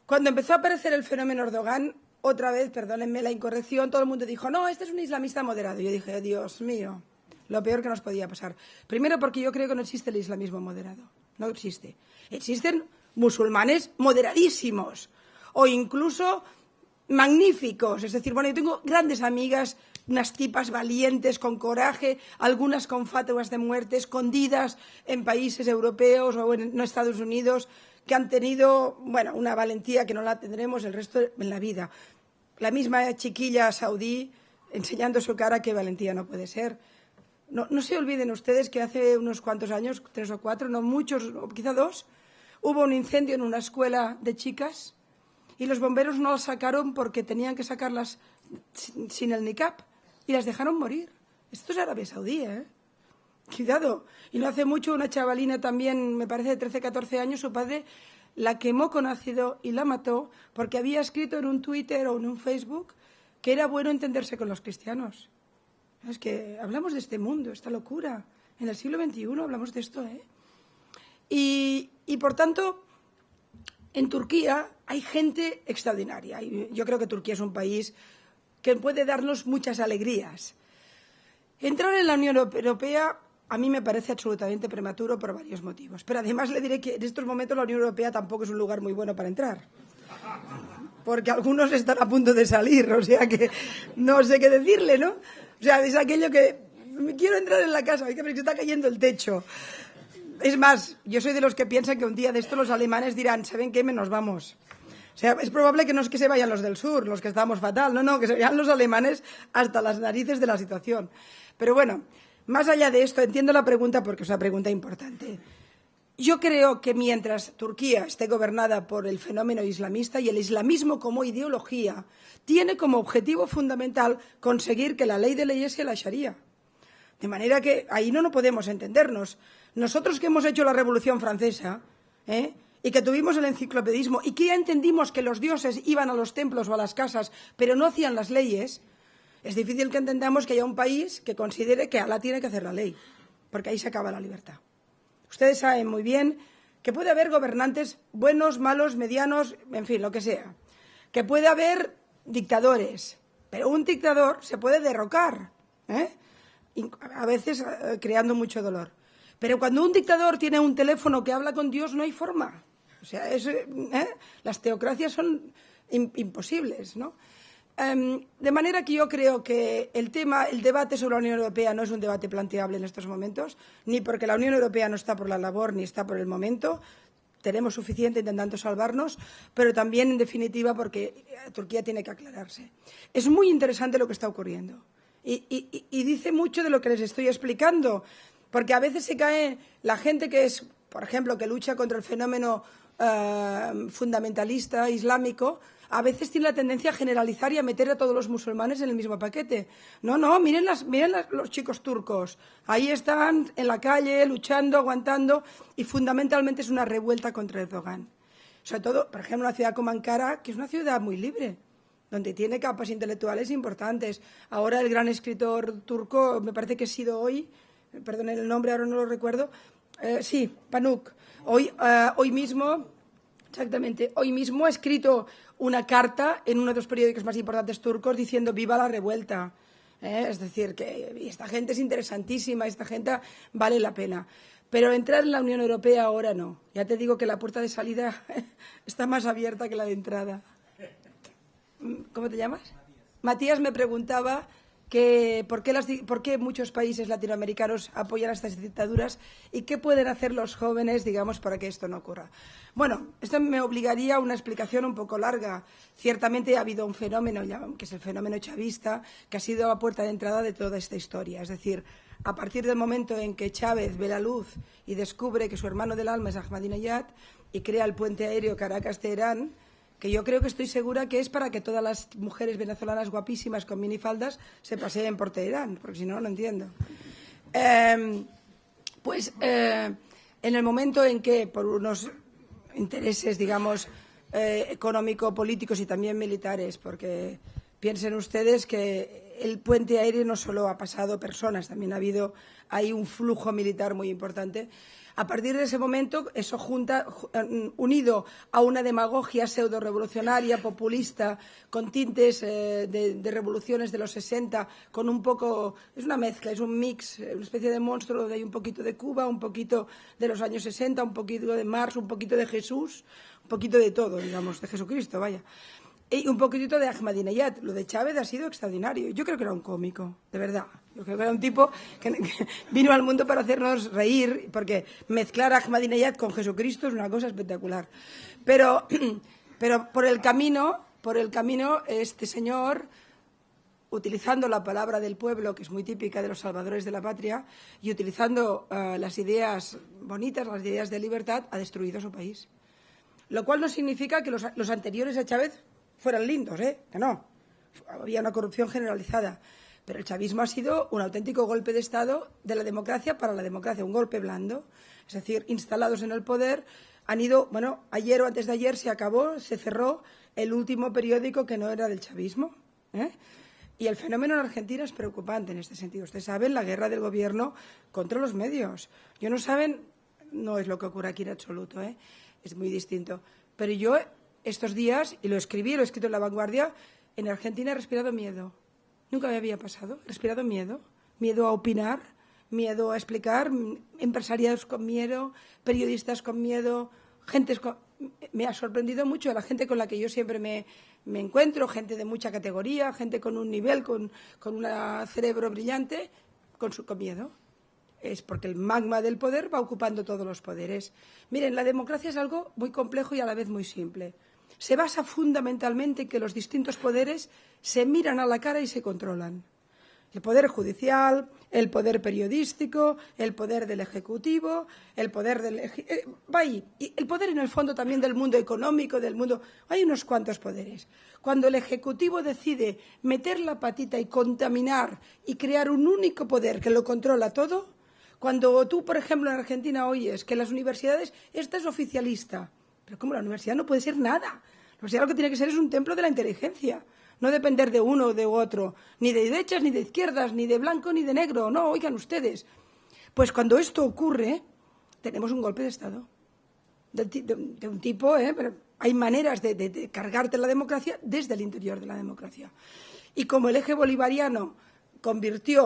Cuando empezó a aparecer el fenómeno Erdogan, otra vez, perdónenme la incorrección, todo el mundo dijo, no, este es un islamista moderado. Y yo dije, Dios mío, lo peor que nos podía pasar. Primero porque yo creo que no existe el islamismo moderado. No existe. Existen musulmanes moderadísimos o incluso magníficos. Es decir, bueno, yo tengo grandes amigas, unas tipas valientes, con coraje, algunas con fatwas de muerte, escondidas en países europeos o en Estados Unidos, que han tenido, bueno, una valentía que no la tendremos el resto en la vida. La misma chiquilla saudí enseñando su cara, qué valentía no puede ser. No se olviden ustedes que hace unos cuantos años, 3 o 4, no muchos, quizá 2, hubo un incendio en una escuela de chicas y los bomberos no las sacaron porque tenían que sacarlas sin el niqab y las dejaron morir. Esto es Arabia Saudí, ¿eh? Cuidado. Y no hace mucho una chavalina también, me parece de 13, 14 años, su padre la quemó con ácido y la mató porque había escrito en un Twitter o en un Facebook que era bueno entenderse con los cristianos. Es que hablamos de este mundo, esta locura. En el siglo XXI hablamos de esto, ¿eh? Y por tanto, en Turquía hay gente extraordinaria. Yo creo que Turquía es un país que puede darnos muchas alegrías. Entrar en la Unión Europea a mí me parece absolutamente prematuro por varios motivos. Pero además le diré que en estos momentos la Unión Europea tampoco es un lugar muy bueno para entrar. Porque algunos están a punto de salir, o sea que no sé qué decirle, ¿no? O sea, es aquello que quiero entrar en la casa, pero se está cayendo el techo. Es más, yo soy de los que piensan que un día de esto los alemanes dirán, ¿saben qué? Nos vamos. O sea, es probable que no es que se vayan los del sur, los que estamos fatal, no, que se vayan los alemanes hasta las narices de la situación. Pero bueno, más allá de esto, entiendo la pregunta porque es una pregunta importante. Yo creo que mientras Turquía esté gobernada por el fenómeno islamista y el islamismo como ideología, tiene como objetivo fundamental conseguir que la ley de leyes sea la Sharia. De manera que ahí no podemos entendernos. Nosotros que hemos hecho la Revolución Francesa, y que tuvimos el enciclopedismo y que ya entendimos que los dioses iban a los templos o a las casas, pero no hacían las leyes, es difícil que entendamos que haya un país que considere que Alá tiene que hacer la ley, porque ahí se acaba la libertad. Ustedes saben muy bien que puede haber gobernantes buenos, malos, medianos, en fin, lo que sea. Que puede haber dictadores, pero un dictador se puede derrocar, a veces creando mucho dolor. Pero cuando un dictador tiene un teléfono que habla con Dios, no hay forma. O sea, las teocracias son imposibles, ¿no? De manera que yo creo que el debate sobre la Unión Europea no es un debate planteable en estos momentos, ni porque la Unión Europea no está por la labor ni está por el momento. Tenemos suficiente intentando salvarnos, pero también, en definitiva, porque Turquía tiene que aclararse. Es muy interesante lo que está ocurriendo y dice mucho de lo que les estoy explicando, porque a veces se cae la gente que es, por ejemplo, que lucha contra el fenómeno fundamentalista islámico, a veces tiene la tendencia a generalizar y a meter a todos los musulmanes en el mismo paquete. No, miren los chicos turcos. Ahí están en la calle, luchando, aguantando, y fundamentalmente es una revuelta contra Erdogan. Sobre todo, por ejemplo, una ciudad como Ankara, que es una ciudad muy libre, donde tiene capas intelectuales importantes. Ahora el gran escritor turco, me parece que ha sido hoy, perdón el nombre, ahora no lo recuerdo, sí, Pamuk. Hoy mismo Exactamente. Hoy mismo he escrito una carta en uno de los periódicos más importantes turcos diciendo viva la revuelta. Es decir, que esta gente es interesantísima, esta gente vale la pena. Pero entrar en la Unión Europea ahora no. Ya te digo que la puerta de salida está más abierta que la de entrada. ¿Cómo te llamas? Matías me preguntaba que por qué muchos países latinoamericanos apoyan a estas dictaduras y qué pueden hacer los jóvenes, digamos, para que esto no ocurra. Bueno, esto me obligaría a una explicación un poco larga. Ciertamente ha habido un fenómeno, que es el fenómeno chavista, que ha sido la puerta de entrada de toda esta historia. Es decir, a partir del momento en que Chávez ve la luz y descubre que su hermano del alma es Ahmadinejad y crea el puente aéreo Caracas-Teherán, que yo creo que estoy segura que es para que todas las mujeres venezolanas guapísimas con minifaldas se paseen por Teherán, porque si no, no entiendo. En el momento en que, por unos intereses, digamos, económico-políticos y también militares, porque piensen ustedes que el puente aéreo no solo ha pasado personas, también ha habido ahí un flujo militar muy importante. A partir de ese momento, eso unido a una demagogia pseudo-revolucionaria, populista, con tintes de revoluciones de los 60, con un poco, es una mezcla, es un mix, una especie de monstruo donde hay un poquito de Cuba, un poquito de los años 60, un poquito de Marx, un poquito de Jesús, un poquito de todo, digamos, de Jesucristo, vaya. Y un poquitito de Ahmadinejad. Lo de Chávez ha sido extraordinario. Yo creo que era un cómico, de verdad. Yo creo que era un tipo que vino al mundo para hacernos reír, porque mezclar a Ahmadinejad con Jesucristo es una cosa espectacular. Pero por el camino, este señor, utilizando la palabra del pueblo, que es muy típica de los salvadores de la patria, y utilizando las ideas bonitas, las ideas de libertad, ha destruido su país. Lo cual no significa que los anteriores a Chávez fueran lindos, que no. Había una corrupción generalizada. Pero el chavismo ha sido un auténtico golpe de Estado de la democracia para la democracia, un golpe blando. Es decir, instalados en el poder, han ido, bueno, ayer o antes de ayer se cerró el último periódico que no era del chavismo. Y el fenómeno en Argentina es preocupante en este sentido. Ustedes saben la guerra del gobierno contra los medios. No saben, no es lo que ocurre aquí en absoluto, es muy distinto. Pero yo estos días, y lo he escrito en La Vanguardia, en Argentina he respirado miedo. Nunca me había pasado. He respirado miedo. Miedo a opinar, miedo a explicar, empresarios con miedo, periodistas con miedo, me ha sorprendido mucho la gente con la que yo siempre me encuentro, gente de mucha categoría, gente con un nivel, con un cerebro brillante, con miedo. Es porque el magma del poder va ocupando todos los poderes. Miren, la democracia es algo muy complejo y a la vez muy simple. Se basa fundamentalmente en que los distintos poderes se miran a la cara y se controlan. El poder judicial, el poder periodístico, el poder del ejecutivo, el poder del... y el poder en el fondo también del mundo económico, del mundo... Hay unos cuantos poderes. Cuando el ejecutivo decide meter la patita y contaminar y crear un único poder que lo controla todo, cuando tú, por ejemplo, en Argentina oyes que las universidades, esta es oficialista, pero ¿cómo la universidad no puede ser nada? La universidad lo que tiene que ser es un templo de la inteligencia. No depender de uno o de otro, ni de derechas, ni de izquierdas, ni de blanco, ni de negro. No, oigan ustedes. Pues cuando esto ocurre, tenemos un golpe de Estado. De un tipo, pero hay maneras de cargarte la democracia desde el interior de la democracia. Y como el eje bolivariano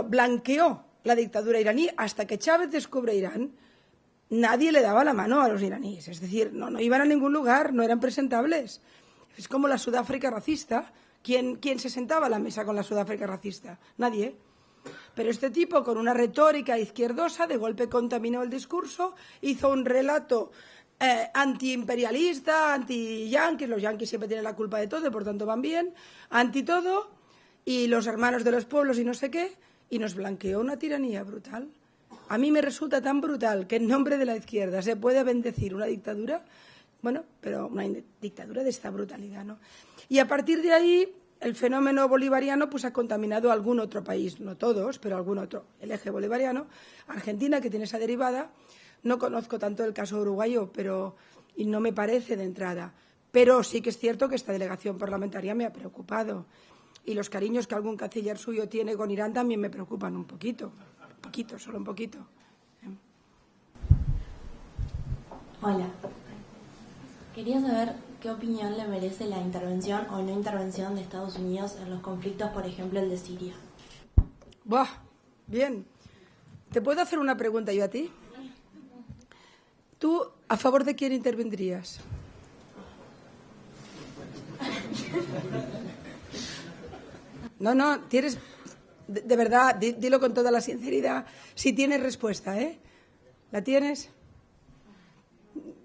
blanqueó la dictadura iraní, hasta que Chávez descubre Irán, nadie le daba la mano a los iraníes. Es decir, no iban a ningún lugar, no eran presentables. Es como la Sudáfrica racista. ¿Quién se sentaba a la mesa con la Sudáfrica racista? Nadie. Pero este tipo, con una retórica izquierdosa, de golpe contaminó el discurso, hizo un relato antiimperialista, anti-yanquis, los yanquis siempre tienen la culpa de todo y por tanto van bien, anti-todo, y los hermanos de los pueblos y no sé qué, y nos blanqueó una tiranía brutal. A mí me resulta tan brutal que en nombre de la izquierda se puede bendecir una dictadura. Bueno, pero una dictadura de esta brutalidad, ¿no? Y a partir de ahí, el fenómeno bolivariano pues ha contaminado a algún otro país, no todos, pero algún otro. El eje bolivariano, Argentina, que tiene esa derivada, no conozco tanto el caso uruguayo, y no me parece de entrada. Pero sí que es cierto que esta delegación parlamentaria me ha preocupado. Y los cariños que algún canciller suyo tiene con Irán también me preocupan un poquito, solo un poquito. Hola. Quería saber qué opinión le merece la intervención o no intervención de Estados Unidos en los conflictos, por ejemplo, el de Siria. Buah, bien. ¿Te puedo hacer una pregunta yo a ti? ¿Tú a favor de quién intervendrías? No, tienes... De verdad, dilo con toda la sinceridad. Si tienes respuesta, ¿eh? ¿La tienes?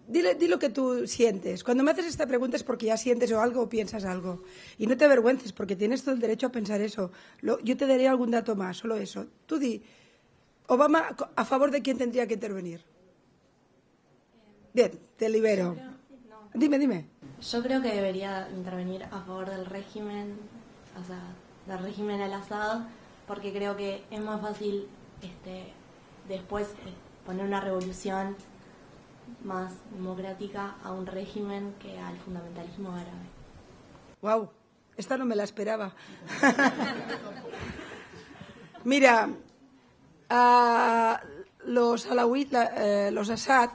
Di lo que tú sientes. Cuando me haces esta pregunta es porque ya sientes o algo o piensas algo. Y no te avergüences, porque tienes todo el derecho a pensar eso. Yo te daré algún dato más, solo eso. Tú di, Obama, ¿a favor de quién tendría que intervenir? Bien, te libero. Dime. Yo creo que debería intervenir a favor del régimen, o sea, del régimen al-Assad, porque creo que es más fácil después poner una revolución más democrática a un régimen que al fundamentalismo árabe. Wow, esta no me la esperaba. Mira, los alawí, los Assad,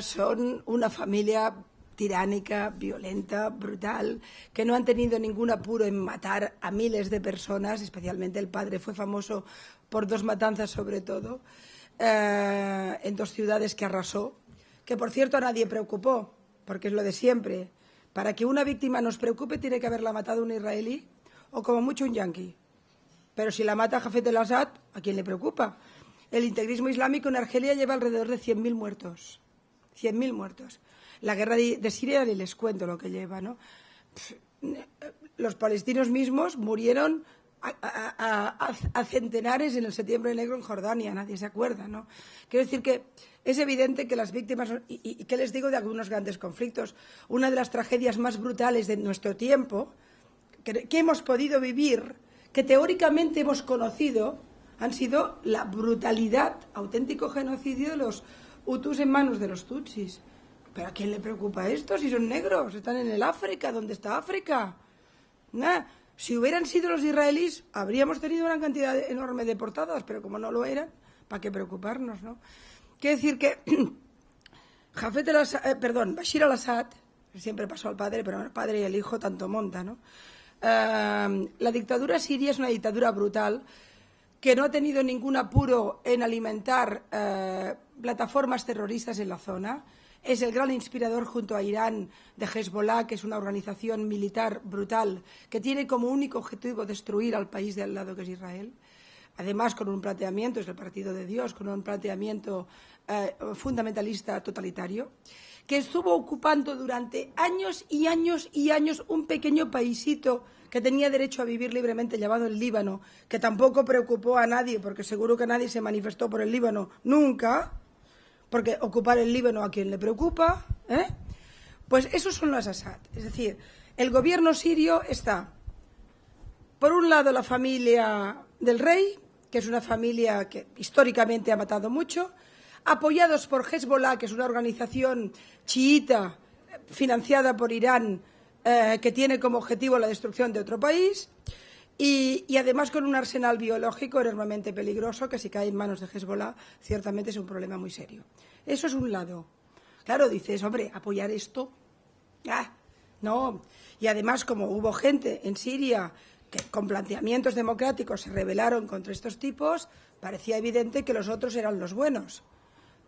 son una familia tiránica, violenta, brutal, que no han tenido ningún apuro en matar a miles de personas, especialmente el padre fue famoso por 2 matanzas sobre todo, en 2 ciudades que arrasó, que por cierto a nadie preocupó, porque es lo de siempre. Para que una víctima nos preocupe tiene que haberla matado un israelí o como mucho un yanqui. Pero si la mata Hafez el-Assad, ¿a quién le preocupa? El integrismo islámico en Argelia lleva alrededor de 100.000 muertos. 100.000 muertos. La guerra de Siria ni les cuento lo que lleva, ¿no? Los palestinos mismos murieron a centenares en el Septiembre Negro en Jordania, nadie se acuerda, ¿no? Quiero decir que es evidente que las víctimas, y qué les digo de algunos grandes conflictos, una de las tragedias más brutales de nuestro tiempo, que hemos podido vivir, que teóricamente hemos conocido, han sido la brutalidad, auténtico genocidio de los hutus en manos de los tutsis. ¿Pero a quién le preocupa esto si son negros? Están en el África. ¿Dónde está África? Si hubieran sido los israelíes, habríamos tenido una cantidad enorme de deportados, pero como no lo eran, ¿para qué preocuparnos, no? Quiero decir que Bashir al-Assad, siempre pasó al padre, pero el padre y el hijo tanto monta, ¿no? La dictadura siria es una dictadura brutal que no ha tenido ningún apuro en alimentar plataformas terroristas en la zona. Es el gran inspirador junto a Irán de Hezbollah, que es una organización militar brutal que tiene como único objetivo destruir al país de al lado, que es Israel. Además, con un planteamiento, es el partido de Dios, con un planteamiento fundamentalista totalitario, que estuvo ocupando durante años y años y años un pequeño paisito que tenía derecho a vivir libremente, llamado el Líbano, que tampoco preocupó a nadie, porque seguro que nadie se manifestó por el Líbano nunca, porque ocupar el Líbano a quien le preocupa, Pues esos son los Assad. Es decir, el gobierno sirio está, por un lado, la familia del rey, que es una familia que históricamente ha matado mucho, apoyados por Hezbollah, que es una organización chiita financiada por Irán, que tiene como objetivo la destrucción de otro país, y además con un arsenal biológico enormemente peligroso que si cae en manos de Hezbollah ciertamente es un problema muy serio. Eso es un lado. Claro, dices, hombre, apoyar esto, no. Y además, como hubo gente en Siria que con planteamientos democráticos se rebelaron contra estos tipos, parecía evidente que los otros eran los buenos.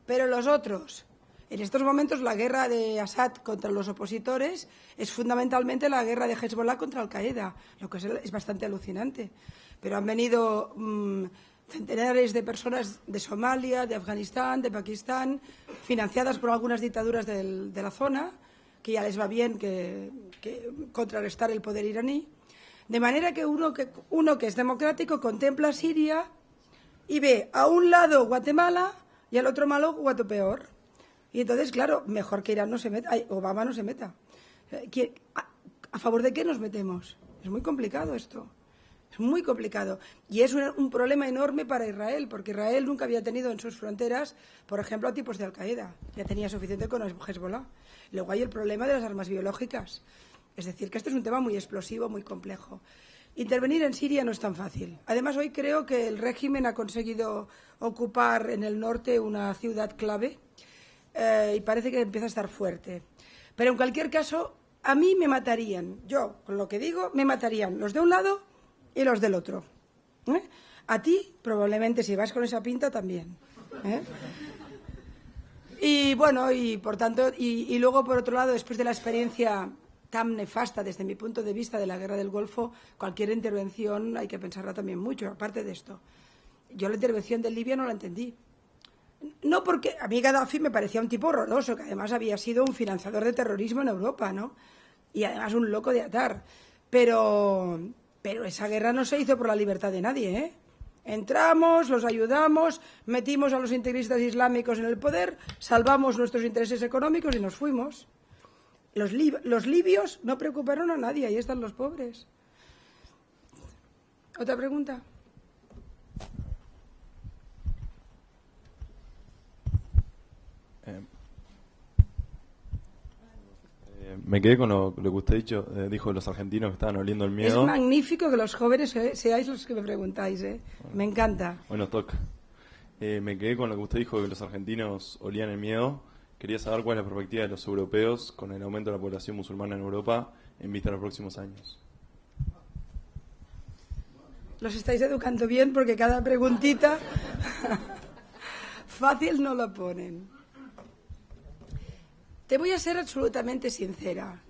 Pero los otros, en estos momentos la guerra de Assad contra los opositores es fundamentalmente la guerra de Hezbollah contra Al-Qaeda, lo que es bastante alucinante. Pero han venido centenares de personas de Somalia, de Afganistán, de Pakistán, financiadas por algunas dictaduras de la zona, que ya les va bien que contrarrestar el poder iraní. De manera que uno que es democrático contempla Siria y ve a un lado Guatemala y al otro malo Guatepeor. Y entonces, claro, mejor que Irán no se meta, Obama no se meta. ¿A favor de qué nos metemos? Es muy complicado esto. Es muy complicado. Y es un problema enorme para Israel, porque Israel nunca había tenido en sus fronteras, por ejemplo, a tipos de Al-Qaeda. Ya tenía suficiente con Hezbollah. Luego hay el problema de las armas biológicas. Es decir, que esto es un tema muy explosivo, muy complejo. Intervenir en Siria no es tan fácil. Además, hoy creo que el régimen ha conseguido ocupar en el norte una ciudad clave y parece que empieza a estar fuerte. Pero en cualquier caso, a mí me matarían. Yo, con lo que digo, me matarían los de un lado y los del otro. A ti, probablemente, si vas con esa pinta, también. Y bueno, y por tanto, y luego, por otro lado, después de la experiencia tan nefasta desde mi punto de vista de la guerra del Golfo, cualquier intervención hay que pensarla también mucho. Aparte de esto, yo la intervención de Libia no la entendí. No porque a mí Gaddafi me parecía un tipo horroroso, que además había sido un financiador de terrorismo en Europa, ¿no? Y además un loco de atar. Pero esa guerra no se hizo por la libertad de nadie, ¿eh? Entramos, los ayudamos, metimos a los integristas islámicos en el poder, salvamos nuestros intereses económicos y nos fuimos. Los libios no preocuparon a nadie, ahí están los pobres. ¿Otra pregunta? Me quedé con lo que usted dijo de los argentinos que estaban oliendo el miedo. Es magnífico que los jóvenes seáis los que me preguntáis, ¿eh? Me encanta. Bueno, toca. Me quedé con lo que usted dijo de que los argentinos olían el miedo. Quería saber cuál es la perspectiva de los europeos con el aumento de la población musulmana en Europa en vista de los próximos años. Los estáis educando bien porque cada preguntita fácil no lo ponen. Te voy a ser absolutamente sincera.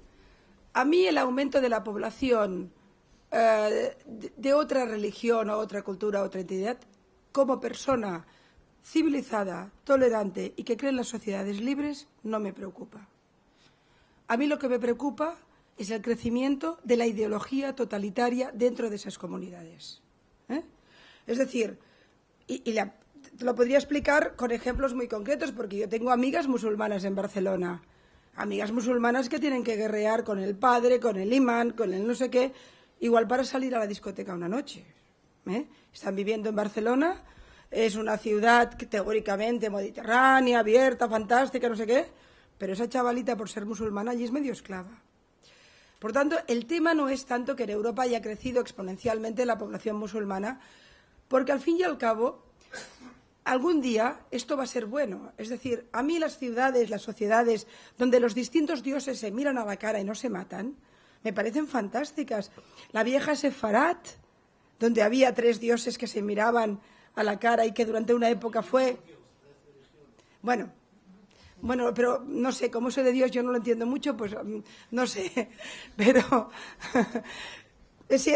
A mí el aumento de la población de otra religión o otra cultura, otra entidad, como persona civilizada, tolerante y que cree en las sociedades libres, no me preocupa. A mí lo que me preocupa es el crecimiento de la ideología totalitaria dentro de esas comunidades. Es decir, te lo podría explicar con ejemplos muy concretos, porque yo tengo amigas musulmanas en Barcelona, amigas musulmanas que tienen que guerrear con el padre, con el imán, con el no sé qué, igual para salir a la discoteca una noche. Están viviendo en Barcelona, es una ciudad que, teóricamente mediterránea, abierta, fantástica, no sé qué, pero esa chavalita, por ser musulmana, allí es medio esclava. Por tanto, el tema no es tanto que en Europa haya crecido exponencialmente la población musulmana, porque al fin y al cabo, algún día esto va a ser bueno. Es decir, a mí las ciudades, las sociedades, donde los distintos dioses se miran a la cara y no se matan, me parecen fantásticas. La vieja Sefarat, donde había 3 dioses que se miraban a la cara y que durante una época fue... Bueno, pero no sé, como eso de Dios yo no lo entiendo mucho, pues no sé, pero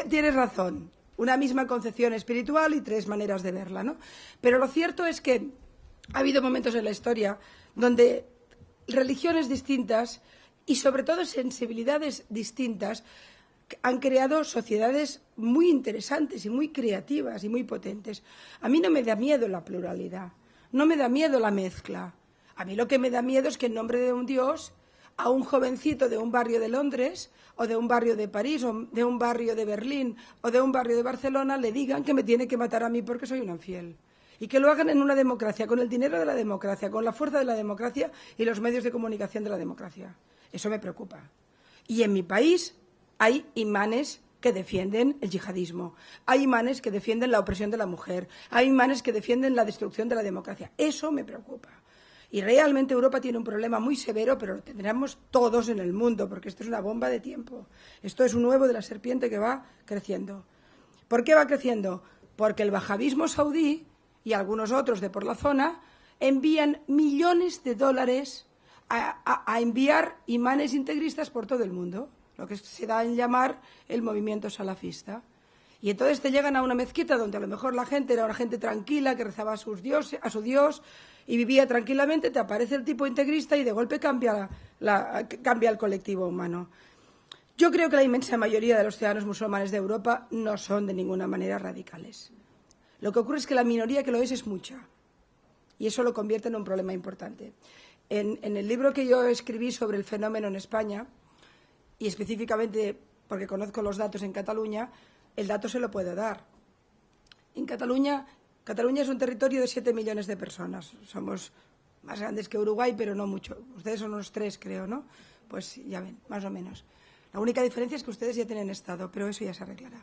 tienes razón. Una misma concepción espiritual y 3 maneras de verla, ¿no? Pero lo cierto es que ha habido momentos en la historia donde religiones distintas y sobre todo sensibilidades distintas han creado sociedades muy interesantes y muy creativas y muy potentes. A mí no me da miedo la pluralidad, no me da miedo la mezcla. A mí lo que me da miedo es que en nombre de un Dios a un jovencito de un barrio de Londres o de un barrio de París o de un barrio de Berlín o de un barrio de Barcelona le digan que me tiene que matar a mí porque soy una infiel. Y que lo hagan en una democracia, con el dinero de la democracia, con la fuerza de la democracia y los medios de comunicación de la democracia. Eso me preocupa. Y en mi país hay imanes que defienden el yihadismo, hay imanes que defienden la opresión de la mujer, hay imanes que defienden la destrucción de la democracia. Eso me preocupa. Y realmente Europa tiene un problema muy severo, pero lo tendremos todos en el mundo, porque esto es una bomba de tiempo. Esto es un huevo de la serpiente que va creciendo. ¿Por qué va creciendo? Porque el wahabismo saudí y algunos otros de por la zona envían millones de dólares a enviar imanes integristas por todo el mundo, lo que se da en llamar el movimiento salafista. Y entonces te llegan a una mezquita donde a lo mejor la gente era una gente tranquila, que rezaba a su Dios y vivía tranquilamente, te aparece el tipo integrista y de golpe cambia el colectivo humano. Yo creo que la inmensa mayoría de los ciudadanos musulmanes de Europa no son de ninguna manera radicales. Lo que ocurre es que la minoría que lo es mucha y eso lo convierte en un problema importante. En el libro que yo escribí sobre el fenómeno en España, y específicamente porque conozco los datos en Cataluña, el dato se lo puedo dar. En Cataluña es un territorio de 7 millones de personas. Somos más grandes que Uruguay, pero no mucho. Ustedes son unos 3, creo, ¿no? Pues ya ven, más o menos. La única diferencia es que ustedes ya tienen Estado, pero eso ya se arreglará.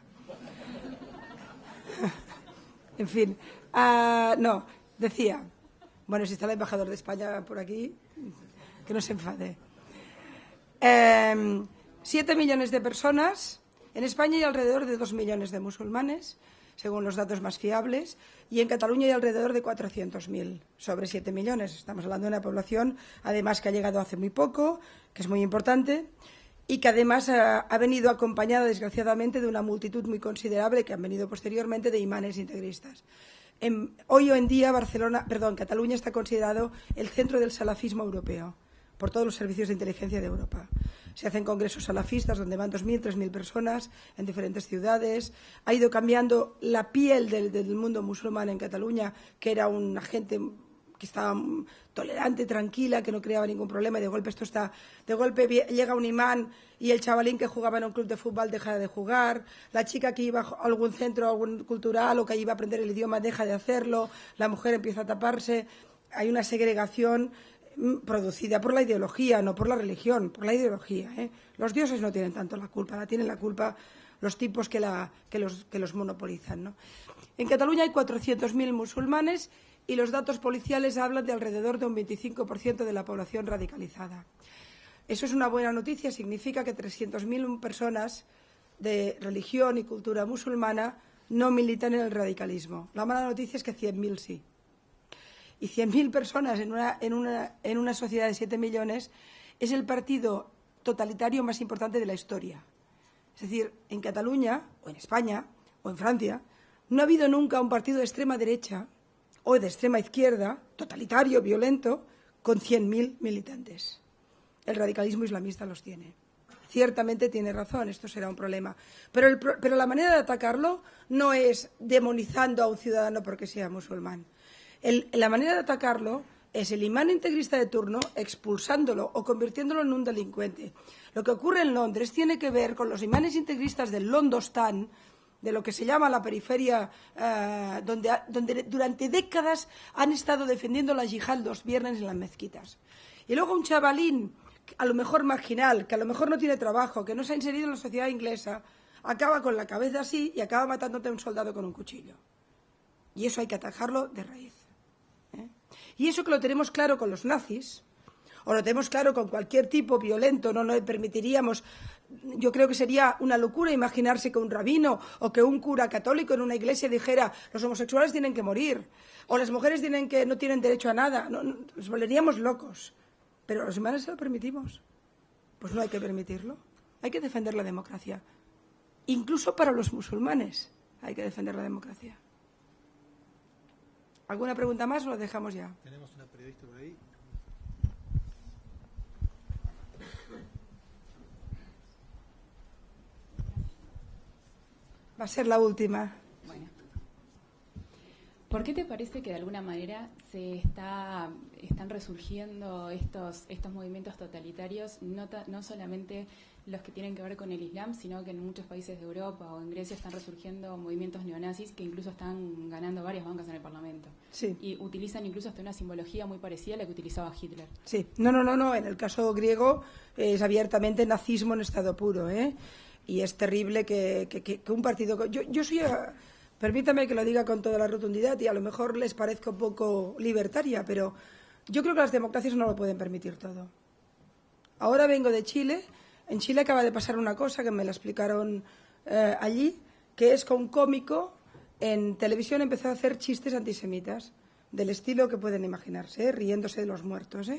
En fin, no, decía, bueno, si está el embajador de España por aquí, que no se enfade. 7 millones de personas. En España hay alrededor de 2 millones de musulmanes, según los datos más fiables, y en Cataluña hay alrededor de 400.000 sobre 7 millones. Estamos hablando de una población, además, que ha llegado hace muy poco, que es muy importante, y que además ha venido acompañada, desgraciadamente, de una multitud muy considerable que han venido posteriormente de imanes integristas. Hoy en día Cataluña está considerado el centro del salafismo europeo por todos los servicios de inteligencia de Europa. Se hacen congresos salafistas donde van 2.000, 3.000 personas en diferentes ciudades. Ha ido cambiando la piel del mundo musulmán en Cataluña, que era una gente que estaba tolerante, tranquila, que no creaba ningún problema, y de golpe llega un imán y el chavalín que jugaba en un club de fútbol deja de jugar, la chica que iba a algún centro cultural o que iba a aprender el idioma deja de hacerlo, la mujer empieza a taparse. Hay una segregación producida por la ideología, no por la religión, por la ideología. Los dioses no tienen tanto la culpa, tienen la culpa los tipos que los monopolizan, ¿no? En Cataluña hay 400.000 musulmanes y los datos policiales hablan de alrededor de un 25% de la población radicalizada. Eso es una buena noticia, significa que 300.000 personas de religión y cultura musulmana no militan en el radicalismo. La mala noticia es que 100.000 sí. Y 100.000 personas en una sociedad de 7 millones es el partido totalitario más importante de la historia. Es decir, en Cataluña, o en España, o en Francia, no ha habido nunca un partido de extrema derecha o de extrema izquierda, totalitario, violento, con 100.000 militantes. El radicalismo islamista los tiene. Ciertamente tiene razón, esto será un problema. Pero la manera de atacarlo no es demonizando a un ciudadano porque sea musulmán. La manera de atacarlo es el imán integrista de turno expulsándolo o convirtiéndolo en un delincuente. Lo que ocurre en Londres tiene que ver con los imanes integristas del Londostan, de lo que se llama la periferia, donde durante décadas han estado defendiendo la yihad los viernes en las mezquitas. Y luego un chavalín, a lo mejor marginal, que a lo mejor no tiene trabajo, que no se ha inserido en la sociedad inglesa, acaba con la cabeza así y acaba matándote a un soldado con un cuchillo. Y eso hay que atajarlo de raíz. Y eso que lo tenemos claro con los nazis, o lo tenemos claro con cualquier tipo violento, no le permitiríamos. Yo creo que sería una locura imaginarse que un rabino o que un cura católico en una iglesia dijera los homosexuales tienen que morir, o las mujeres no tienen derecho a nada. Nos volveríamos locos. Pero a los humanos se lo permitimos. Pues no hay que permitirlo. Hay que defender la democracia. Incluso para los musulmanes hay que defender la democracia. ¿Alguna pregunta más o lo dejamos ya? Tenemos una periodista por ahí. Va a ser la última. Bueno. ¿Por qué te parece que de alguna manera están resurgiendo estos movimientos totalitarios, no solamente los que tienen que ver con el Islam, sino que en muchos países de Europa o en Grecia están resurgiendo movimientos neonazis que incluso están ganando varias bancas en el Parlamento? Sí. Y utilizan incluso hasta una simbología muy parecida a la que utilizaba Hitler. Sí. No. En el caso griego es abiertamente nazismo en estado puro, Y es terrible que un partido... Yo soy... Permítame que lo diga con toda la rotundidad y a lo mejor les parezca un poco libertaria, pero yo creo que las democracias no lo pueden permitir todo. Ahora vengo de Chile. En Chile acaba de pasar una cosa que me la explicaron allí, que es que un cómico en televisión empezó a hacer chistes antisemitas, del estilo que pueden imaginarse, riéndose de los muertos.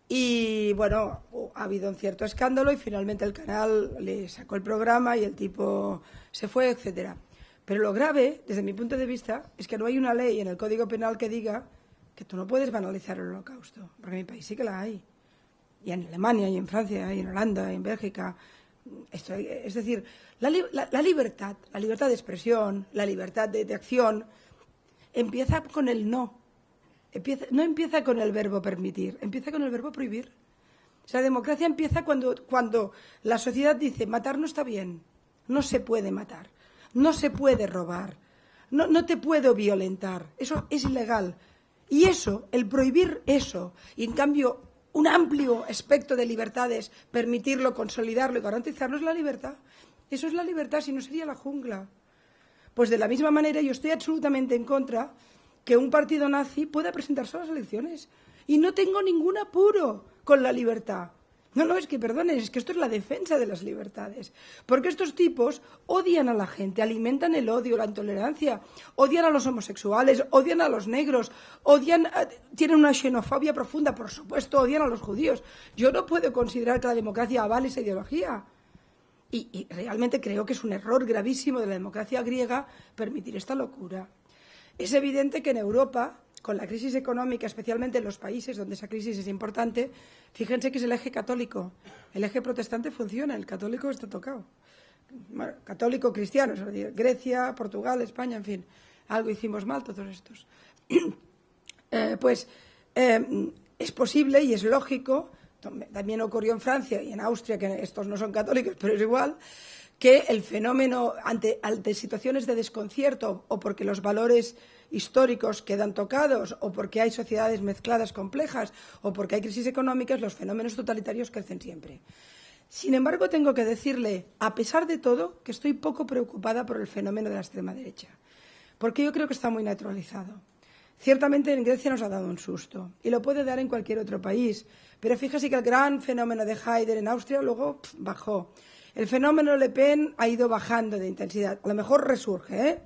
Y bueno, ha habido un cierto escándalo y finalmente el canal le sacó el programa y el tipo se fue, etcétera. Pero lo grave, desde mi punto de vista, es que no hay una ley en el Código Penal que diga que tú no puedes banalizar el Holocausto, porque en mi país sí que la hay. Y en Alemania, y en Francia, y en Holanda, y en Bélgica. Es decir, la libertad de expresión, la libertad de acción, empieza con el no. No empieza con el verbo permitir, empieza con el verbo prohibir. O sea, la democracia empieza cuando la sociedad dice matar no está bien, no se puede matar. No se puede robar, no te puedo violentar, eso es ilegal. Y eso, el prohibir eso, y en cambio un amplio espectro de libertades, permitirlo, consolidarlo y garantizarlo es la libertad. Eso es la libertad, si no sería la jungla. Pues de la misma manera yo estoy absolutamente en contra que un partido nazi pueda presentarse a las elecciones. Y no tengo ningún apuro con la libertad. No, es que perdonen, es que esto es la defensa de las libertades. Porque estos tipos odian a la gente, alimentan el odio, la intolerancia, odian a los homosexuales, odian a los negros, tienen una xenofobia profunda, por supuesto, odian a los judíos. Yo no puedo considerar que la democracia avale esa ideología. Y realmente creo que es un error gravísimo de la democracia griega permitir esta locura. Es evidente que en Europa, con la crisis económica, especialmente en los países donde esa crisis es importante, fíjense que es el eje católico. El eje protestante funciona, el católico está tocado. Bueno, católico cristiano, Grecia, Portugal, España, en fin. Algo hicimos mal todos estos. Es posible y es lógico, también ocurrió en Francia y en Austria, que estos no son católicos, pero es igual, que el fenómeno ante situaciones de desconcierto o porque los valores históricos quedan tocados o porque hay sociedades mezcladas complejas o porque hay crisis económicas, los fenómenos totalitarios crecen siempre. Sin embargo, tengo que decirle, a pesar de todo, que estoy poco preocupada por el fenómeno de la extrema derecha, porque yo creo que está muy naturalizado. Ciertamente en Grecia nos ha dado un susto y lo puede dar en cualquier otro país, pero fíjese que el gran fenómeno de Haider en Austria luego bajó. El fenómeno Le Pen ha ido bajando de intensidad. A lo mejor resurge,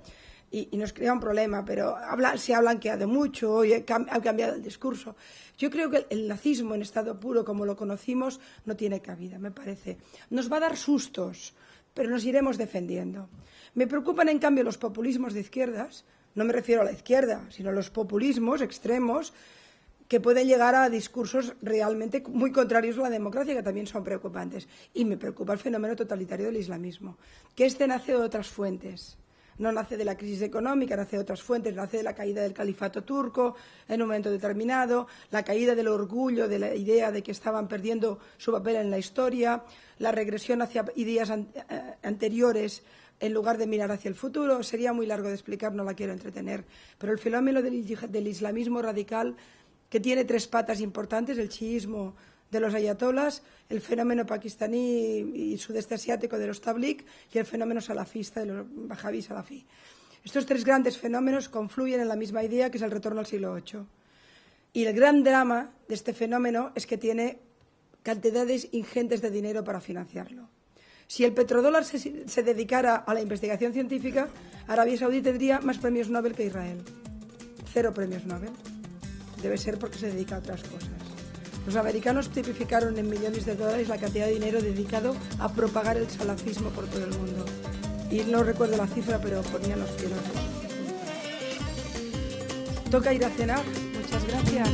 y nos crea un problema, pero se ha blanqueado mucho y ha cambiado el discurso. Yo creo que el nazismo en estado puro, como lo conocimos, no tiene cabida, me parece. Nos va a dar sustos, pero nos iremos defendiendo. Me preocupan, en cambio, los populismos de izquierdas. No me refiero a la izquierda, sino a los populismos extremos que pueden llegar a discursos realmente muy contrarios a la democracia, que también son preocupantes. Y me preocupa el fenómeno totalitario del islamismo, que nace de otras fuentes. No nace de la crisis económica, nace de otras fuentes, nace de la caída del califato turco en un momento determinado, la caída del orgullo, de la idea de que estaban perdiendo su papel en la historia, la regresión hacia ideas anteriores en lugar de mirar hacia el futuro. Sería muy largo de explicar, no la quiero entretener. Pero el fenómeno del islamismo radical, que tiene tres patas importantes: el chiismo de los ayatolás, el fenómeno pakistaní y sudeste asiático de los tabligh y el fenómeno salafista de los wahabí salafí. Estos tres grandes fenómenos confluyen en la misma idea, que es el retorno al siglo VIII. Y el gran drama de este fenómeno es que tiene cantidades ingentes de dinero para financiarlo. Si el petrodólar se dedicara a la investigación científica, Arabia Saudí tendría más premios Nobel que Israel. 0 premios Nobel. Debe ser porque se dedica a otras cosas. Los americanos tipificaron en millones de dólares la cantidad de dinero dedicado a propagar el salafismo por todo el mundo. Y no recuerdo la cifra, pero ponían los cielos. Toca ir a cenar. Muchas gracias.